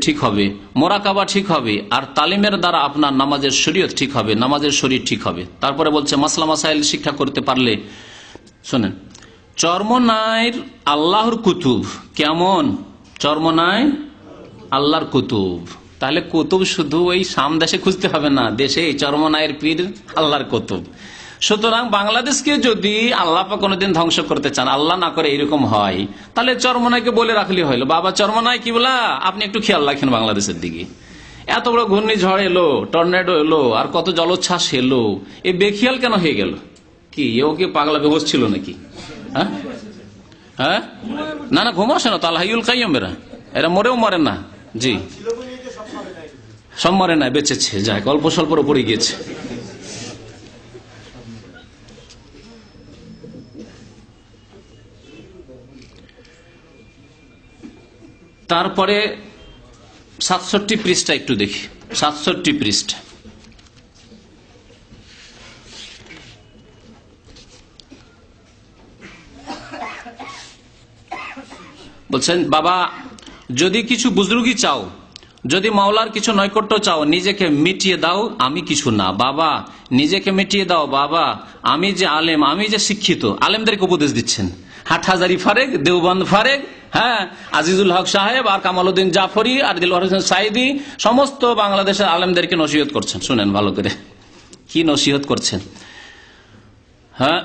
ঠিক হবে, মোরাকাবা ঠিক হবে, আর তালিমের দ্বারা আপনার নামাজের শরীয়ত ঠিক হবে, নামাজের শরীর ঠিক হবে। তারপরে বলছে মাসলা মাসাইল শিক্ষা করতে পারলে, শোনেন, চরমনাইর আল্লাহর কুতুব কেমন, চরমনাই আল্লাহর কুতুব। তাহলে কুতুব শুধু ওই সামদেশে খুঁজতে হবে না, দেশে চরমনাইয়ের পীর আল্লাহর কুতুব। সুতরাং বাংলাদেশকে যদি আল্লাহ পাক কোনদিন ধ্বংস করতে চান, আল্লাহ না করে এরকম হয়, তাহলে চরমনাইকে বলে রাখলে হইলো, বাবা চরমনাই কি বলা, আপনি একটু খেয়াল রাখেন বাংলাদেশের দিকে, এত বড় ঘূর্ণিঝড় এলো, টর্নেডো এলো, আর কত জলোচ্ছ্বাস এলো, এ বেখিয়াল কেন হয়ে গেল? কি ও কি পাগলা বেহোশ ছিল নাকি? হ্যাঁ হ্যাঁ, না না, ঘুম আসে না তো, আল্লাহুল কাইয়্যুম, এরা মরেও মরে না। জি, সব মরে নাই, বেঁচেছে, যাই অল্প স্বল্পর উপরে গিয়েছে। তারপরে 67 পৃষ্ঠা একটু দেখি, 67 পৃষ্ঠা বলছেন, বাবা যদি কিছু বুজরুগি চাও, যদি মাওলার কিছু নৈকট্য চাও, নিজেকে মিটিয়ে দাও, আমি কিছু না। বাবা নিজেকে মিটিয়ে দাও, বাবা আমি যে আলেম, আমি যে শিক্ষিত। আলেমদেরকে উপদেশ দিচ্ছেন, হাটহাজারি ফারেক, দেওবন্দ ফারেক, হ্যাঁ, আজিজুল হক সাহেব আর কামালউদ্দিন জাফরি আর দিলওয়ার হোসেন সাইদি, সমস্ত বাংলাদেশের আলেমদেরকে নসিহত করছেন। শুনেন ভালো করে কি নসিহত করছেন। হ্যাঁ,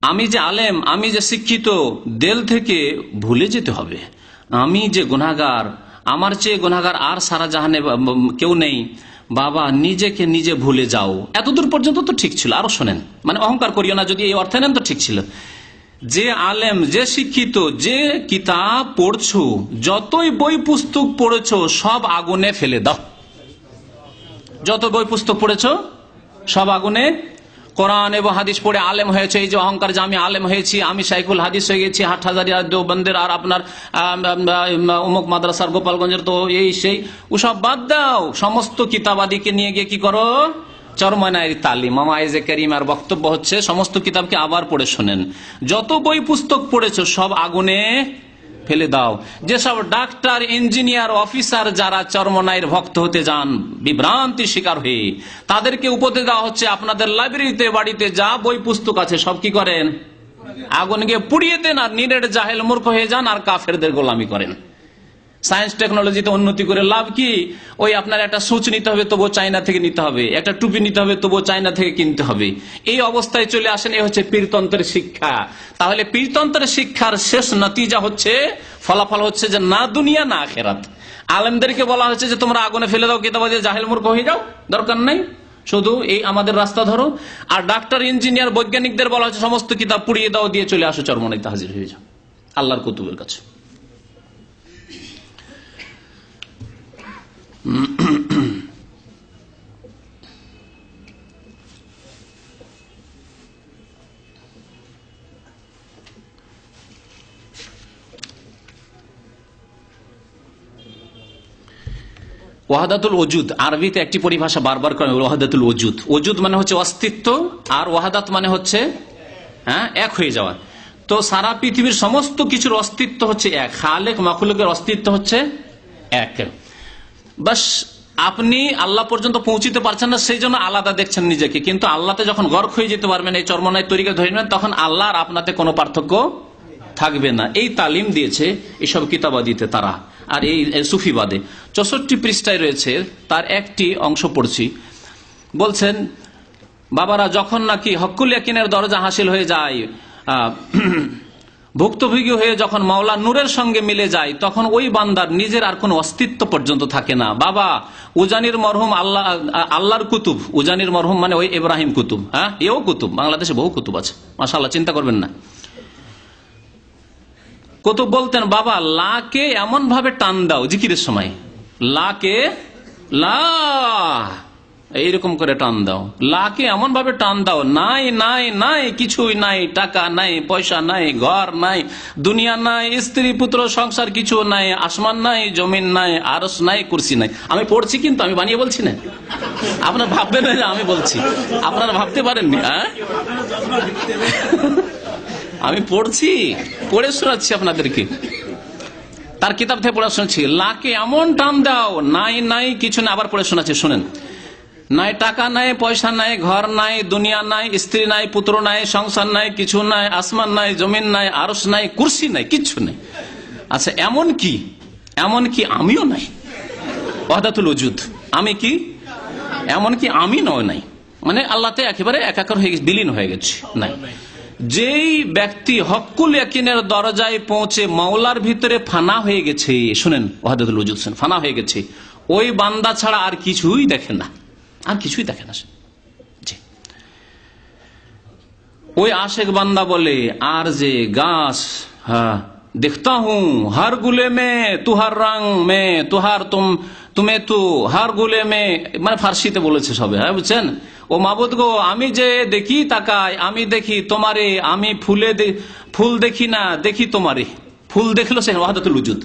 আমি যে আলেম, আমি যে শিক্ষিত, দিল থেকে ভুলে যেতে হবে আমি যে গুনাহগার, আমার চেয়ে গুনাহগার আর সারা জাহানে কেউ নেই। বাবা নিজেকে নিজে ভুলে যাও। এতদূর পর্যন্ত তো ঠিক ছিল, আরো শোনেন, মানে অহংকার করিও না, যদি এই অর্থে নেন তো ঠিক ছিল। যে আলেম, যে শিক্ষিত, যে কিতাব পড়ছো, যতই বই পুস্তক পড়েছো সব আগুনে ফেলে দাও। যত বই পুস্তক পড়েছো সব আগুনে। কোরআন এবং হাদিস পড়ে আলেম হয়েছে, এই যে অহংকার যে আমি আলেম হয়েছি, আমি শাইখুল হাদিস হয়ে গেছি, হাটহাজারি আর দেওবন্দের আর আপনার অমুক মাদ্রাসার গোপালগঞ্জের, তো এই সেই ওসব বাদ দাও। সমস্ত কিতাবাদিকে নিয়ে গিয়ে কি করো, চরমনাইয়ের তালিম, মামায়েজে কারিমার বক্তব্য হচ্ছে সমস্ত কিতাবকে আবার পড়ে শোনেন। যত বই পুস্তক পড়েছো সব আগুনে ফেলে দাও। যেসব ডাক্তার, ইঞ্জিনিয়ার, অফিসার যারা চরমনাইয়ের ভক্ত হতে যান বিভ্রান্তির শিকার হয়ে, তাদেরকে উপদেশ দেওয়া হচ্ছে আপনাদের লাইব্রেরিতে, বাড়িতে যা বই পুস্তক আছে সব কি করেন, আগুন গিয়ে পুড়িয়ে দেন, আর নিরেট জাহেল মূর্খ হয়ে যান, আর কাফেরদের গোলামি করেন। সায়েন্স টেকনোলজিতে উন্নতি করে লাভ কি? ওই আপনার একটা সুচ নিতে হবে, তবুও চায়না থেকে নিতে হবে, একটা টুপি নিতে হবে, তবুও চায়না থেকে কিনতে হবে। এই অবস্থায় চলে আসেন, এই হচ্ছে পীরতন্ত্রের শিক্ষা। তাহলে পীরতন্ত্রের শিক্ষার শেষ নতিজা হচ্ছে, ফলাফল হচ্ছে যে না দুনিয়া না আখেরাত। আলেমদেরকে বলা হচ্ছে যে তোমরা আগুনে ফেলে দাও, কিতাবাদি জাহেল মূর্খ হয়ে যাও, দরকার নাই, শুধু এই আমাদের রাস্তা ধরো। আর ডাক্তার, ইঞ্জিনিয়ার, বৈজ্ঞানিকদের বলা হচ্ছে সমস্ত কিতাব পুড়িয়ে দাও, দিয়ে চলে আসো চরমনাইতে হাজির হয়ে যাও আল্লাহর কুতুবের কাছে। ওয়াহাদাতুল ওজুদ, আরবিতে একটি পরিভাষা বারবার করে ওয়াহাদাতুল ওজুদ। ওজুদ মানে হচ্ছে অস্তিত্ব, আর ওয়াহাদাত মানে হচ্ছে এক হয়ে যাওয়া। তো সারা পৃথিবীর সমস্ত কিছুর অস্তিত্ব হচ্ছে এক, খালেক মাখলুকের অস্তিত্ব হচ্ছে এক। বাস আপনি আল্লাহ পর্যন্ত পৌঁছিতে পারছেন না, সেই জন্য আলাদা দেখছেন নিজেকে, কিন্তু আল্লাহতে যখন গর্ক হয়ে যেতে পারবেন, এই চরমনায় তরিকা ধরে নেবেন, তখন আল্লাহ আর আপনাতে কোনো পার্থক্য থাকবে না। এই তালিম দিয়েছে এইসব কিতাবাদিতে তারা। আর এই সুফিবাদে 64 পৃষ্ঠায় রয়েছে, তার একটি অংশ পড়ছি। বলছেন, বাবারা, যখন নাকি হক্কুল ইয়াকিনের দরজা হাসিল হয়ে যায়, ভুক্তভোগী হয়ে যখন মাওলা নূরের সঙ্গে মিলে যায়, তখন ওই বান্দার নিজের আর কোনো অস্তিত্ব পর্যন্ত থাকে না। বাবা উজানির মরহুম আল্লাহর কুতুব, উজানির মরহুম মানে ওই ইব্রাহিম কুতুব, এও কুতুব, বাংলাদেশে বহু কুতুব আছে মাশাআল্লাহ, চিন্তা করবেন না। কুতুব বলতেন, বাবা লাকে এমন ভাবে টান দাও জিকিরের সময়, লাকে লা এইরকম করে টান দাও, লাকে এমন ভাবে টান দাও, নাই নাই নাই কিছুই নাই, টাকা নাই, পয়সা নাই, ঘর নাই, দুনিয়া নাই, স্ত্রী পুত্র সংসার কিছু নাই, আসমান নাই, জমিন নাই, আরশ নাই, কুরসি নাই। আমি পড়ছি, কিন্তু আমি বানিয়ে বলছি না, আপনার ভাববেন না যে আমি বলছি, আপনারা ভাবতে পারেননি। আমি পড়ছি, পড়ে শোনাচ্ছি আপনাদেরকে, তার কিতাব থেকে পড়ে শোনাচ্ছি। লাকে এমন টান দাও, নাই নাই কিছু না, আবার পড়ে শোনাচ্ছি, শুনেন। নাই টাকা নাই, পয়সা নাই, ঘর নাই, দুনিয়া নাই, স্ত্রী নাই, পুত্র নাই, সংসার নাই, কিছু নাই, আসমান নাই, জমিন নাই, আরশ নাই, কুরসি নাই, কিচ্ছু নাই। আচ্ছা, এমন কি আমিও নাই। ওয়াহদাতুল ওজুদ, আমি কি, এমন কি আমি নাই, মানে আল্লাহতে একেবারে একাকার হয়ে গেছে, বিলীন হয়ে গেছে, নাই। যেই ব্যক্তি হক্কুল ইয়াকিনের দরজায় পৌঁছে মাওলার ভিতরে ফানা হয়ে গেছে, শুনেন ওয়াহদাতুল ওজুদ, ফানা হয়ে গেছে, ওই বান্দা ছাড়া আর কিছুই দেখে না, আর কিছুই দেখে না। জি, ওই আশেক বান্দা বলে, আর যে গাছ দেখতা হুঁ হর গুলে মে তুহার রং মে তুহার তুমি তু হর গুলে মে, মানে ফার্সিতে বলেছে সবে, বুঝছেন। ও মাবুদ গো, আমি যে দেখি তাকাই, আমি দেখি তোমারে, আমি ফুল দেখি না, দেখি তোমারে। ফুল দেখলো সে ওয়াহদাতুল ওজুদ।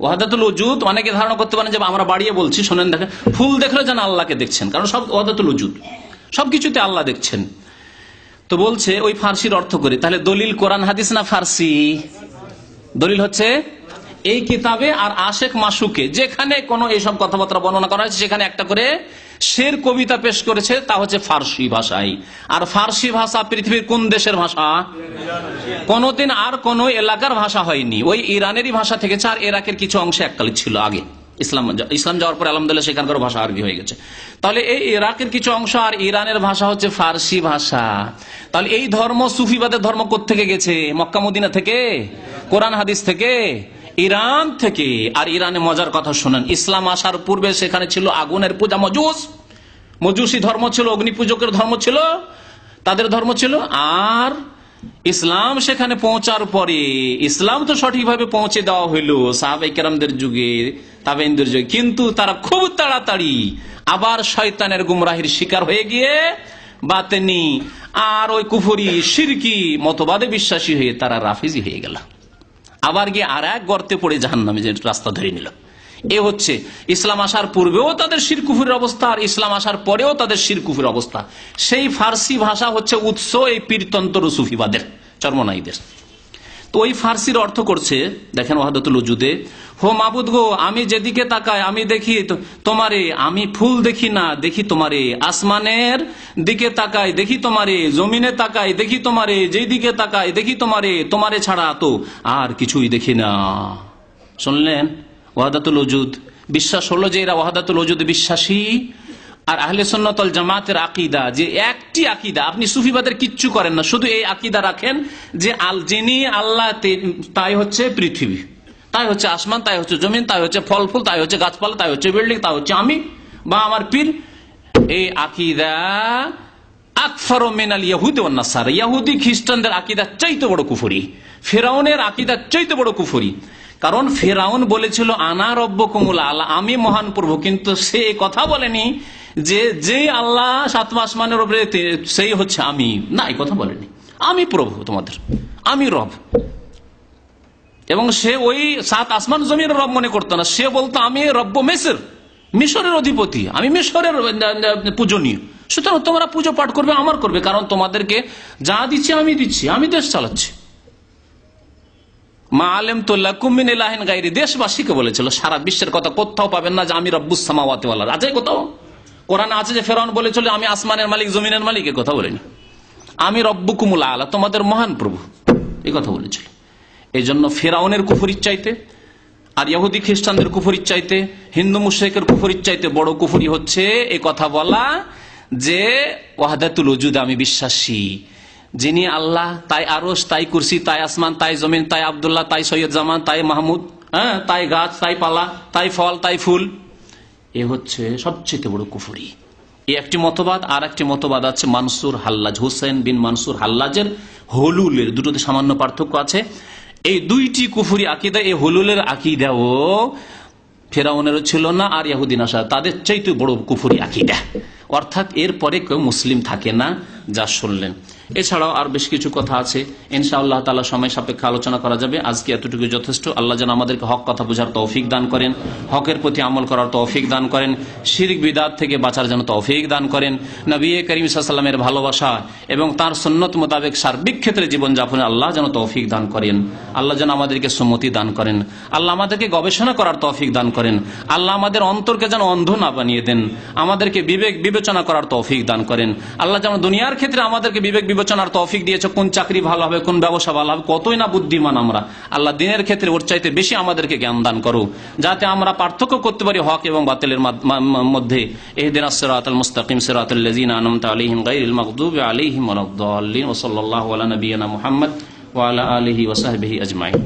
ওয়াহদাতুল ওজুদ অনেকে ধারণা করতে পারেন যে আমরা বাড়িয়ে বলছি, শোনেন, দেখেন, ফুল দেখলে যেন আল্লাহকে দেখছেন, কারণ সব ওয়াহদাতুল ওজুদ, সবকিছুতে আল্লাহ দেখছেন। তো বলছে ওই ফার্সির অর্থ করে, তাহলে দলিল কোরআন হাদিস না ফার্সি? দলিল হচ্ছে এই কিতাবে আর আশেক মাসুকে, যেখানে কোনো এইসব কথাবার্তা বর্ণনা করা হয়েছে, সেখানে একটা করে শের কবিতা পেশ করেছে, তা হচ্ছে ফার্সি ভাষায়। আর ফার্সি ভাষা পৃথিবীর কোন দেশের ভাষা? কোনদিন আর কোন এলাকার ভাষা হয়নি, ওই ইরানেরই ভাষা থেকেছে। আর ইরাকের কিছু অংশে এককালে ছিল, আগে ইসলাম যাওয়ার পরে আলহামদুলিল্লাহ সেখানকার ভাষা আরবি হয়ে গেছে। তাহলে এই ইরাকের কিছু অংশ আর ইরানের ভাষা হচ্ছে ফার্সি ভাষা। তাহলে এই ধর্ম, সুফিবাদের ধর্ম কোত্থেকে গেছে? মক্কা মদিনা থেকে, কোরআন হাদিস থেকে, ইরান থেকে। আর ইরানে মজার কথা শোনেন, ইসলাম আসার পূর্বে সেখানে ছিল আগুনের পূজা, মজুসি ধর্ম ছিল, অগ্নি পূজকের ধর্ম ছিল, তাদের ধর্ম ছিল। আর ইসলাম সেখানে পৌঁছার পরে, ইসলাম তো সঠিকভাবে পৌঁছে দেওয়া হইলো সাহাবায়ে কেরামদের যুগে, তাবেঈনদের যুগে, কিন্তু তারা খুব তাড়াতাড়ি আবার শয়তানের গুমরাহির শিকার হয়ে গিয়ে বাতেনি আর ওই কুফরি শিরকি মতবাদে বিশ্বাসী হয়ে তারা রাফিজি হয়ে গেল, আবার গিয়ে আর এক গর্তে পড়ে জাহান্নামে যে রাস্তা ধরে নিল। এ হচ্ছে ইসলাম আসার পূর্বেও তাদের শিরকুফুরের অবস্থা, আর ইসলাম আসার পরেও তাদের শিরকুফুরের অবস্থা। সেই ফার্সি ভাষা হচ্ছে উৎস এই পীরতন্ত্র সুফিবাদের, চরমনাইদের। তো ওই ফার্সির অর্থ করছে, দেখেন ওয়াহদাতুল ওজুদে, হো মাবুদ গো, আমি যেদিকে তাকাই আমি দেখি তোমারে, আমি ফুল দেখি না, দেখি তোমারে, আসমানের দিকে তাকাই দেখি তোমারে, জমিনে তাকাই দেখি তোমারে, যেই দিকে তাকাই দেখি তোমারে, তোমারে ছাড়া তো আর কিছুই দেখি না। শুনলেন ওয়াহদাতুল ওজুদ? বিশ্বাস হলো যে এরা ওয়াহদাতুল ওজুদে বিশ্বাসী। আর আহলে সুন্নাত ওয়াল জামাতের আকীদা, যে একটি আকীদা, আপনি সুফিবাদের কিচ্ছু করেন না, শুধু এই আকীদা রাখেন যে যিনি আল্লাহ তাই হচ্ছে পৃথিবী, তাই হচ্ছে আসমান, তাই হচ্ছে জমিন, তাই হচ্ছে ফল ফুল, তাই হচ্ছে গাছপালা, তাই হচ্ছে বিল্ডিং, তাই হচ্ছে আমি বা আমার পীর। এই আকীদা আকফারু মিনাল ইয়াহুদি ওয়ান নাসারা, ইহুদি খ্রিস্টানদের আকীদা চাইতে বড় কুফরি, ফিরআউনের আকীদা চাইতে বড় কুফরি। কারণ ফেরাউন বলেছিল আনা রব্বকুমুল আলা, আমি মহান প্রভু, কিন্তু সে কথা বলেনি যে আল্লাহ সাতম আসমানের উপরে সেই হচ্ছে আমি, না, এই কথা বলেনি। আমি প্রভু তোমাদের, আমি রব। এবং সে ওই সাত আসমান জমির রব মনে করতো না, সে বলতো আমি রব্ব মেসর, মিশরের অধিপতি, আমি মিশরের পূজনীয়, সুতরাং তোমরা পুজো পাঠ করবে, আমার করবে, কারণ তোমাদেরকে যা দিচ্ছি আমি দিচ্ছি, আমি দেশ চালাচ্ছি। মা আলেম তো লাকুম মিন ইলাহিন গায়রি, দেশবাসীকে বলেছিল, সারা বিশ্বের কথা কোথাও পাবেন না যে আমি রব্বুস সামাওয়াতি ওয়াল আরদ। আছে কোথাও? কোরআনে আছে যে ফেরাউন বলেছিল আমি আসমানের মালিক জমিনের মালিক, এ কথা বলেনি। আমি রব্বুকুমুল আলা, তোমাদের মহান প্রভু, এই কথা বলেছিল। এই জন্য ফেরাউনের কুফরির চাইতে আর ইহুদি খ্রিস্টানদের কুফরির চাইতে, হিন্দু মুশরিকের কুফরির চাইতে বড় কুফরি হচ্ছে এই কথা বলা যে ওয়াহদাতুল ওজুদ, আমি বিশ্বাসী, যিনি আল্লাহ, তাই আরশ, তাই কুরসি, তাই আসমান, তাই জমিন, তাই আব্দুল্লাহ, তাই সৈয়দ জামান, তাই মাহমুদ, হ্যাঁ, তাই গাছ, তাই পালা, তাই ফল, তাই ফুল। এ হচ্ছে সবচেয়ে বড় কুফরি। এই একটি মতবাদ। আর একটি মতবাদ আছে মানসুর হাল্লাজ, হুসেন বিন মানসুর হাল্লাজের, হলুলের, দুটোতে সামান্য পার্থক্য আছে। এই দুইটি কুফরি আকিদা, এই হলুলের আকিদাও ফেরাউনেরও ছিল না, আর ইহুদি নাসারা তাদের চাইতে বড় কুফরি আকিদা। অর্থাৎ এরপরে কেউ মুসলিম থাকে না, যা শুনলেন। এছাড়াও আর বেশ কিছু কথা আছে, ইনশাআল্লাহ তাআলা সময় সাপেক্ষে আলোচনা করা যাবে। আজকে এতটুকু যথেষ্ট। আল্লাহ যেন আমাদেরকে হক কথা বোঝার তৌফিক দান করেন, হকের প্রতি আমল করার তৌফিক দান করেন, শিরক বিদআত থেকে বাঁচার যেন তৌফিক দান করেন, নবী করিম সাল্লাল্লাহু আলাইহি ওয়াসাল্লামের ভালোবাসা এবং তার সুন্নত মোতাবেক সার্বিক ক্ষেত্রে জীবনযাপনে আল্লাহ যেন তৌফিক দান করেন। আল্লাহ যেন আমাদেরকে সুন্নতি দান করেন। আল্লাহ আমাদেরকে গবেষণা করার তৌফিক দান করেন। আল্লাহ আমাদের অন্তরকে যেন অন্ধ না বানিয়ে দেন, আমাদেরকে বিবেক বিবেচনা করার তৌফিক দান করেন। আল্লাহ যেন দুনিয়ার ক্ষেত্রে আমাদেরকে বিবেক বিবেচনার তৌফিক দিয়েছে, কোন চাকরি ভালো হবে, কোন ব্যবসা ভালো হবে, কতই না বুদ্ধিমান আমরা। আল্লাহ দিনের ক্ষেত্রে ওর চাইতে বেশি আমাদেরকে জ্ঞান দান করো, যাতে আমরা পার্থক্য করতে পারি হক এবং বাতিলের মধ্যে। ইহদিনাস সিরাতাল মুস্তাকিম সিরাতাল লাযিনা আনআমতা আলাইহিম গায়রিল মাগদুবি আলাইহিম ওয়ালাদ-দাল্লিন। ওয়া সাল্লাল্লাহু আলা নাবিয়িনা মুহাম্মদ ওয়া আলা আলিহি ওয়া সাহবিহি আজমাইন।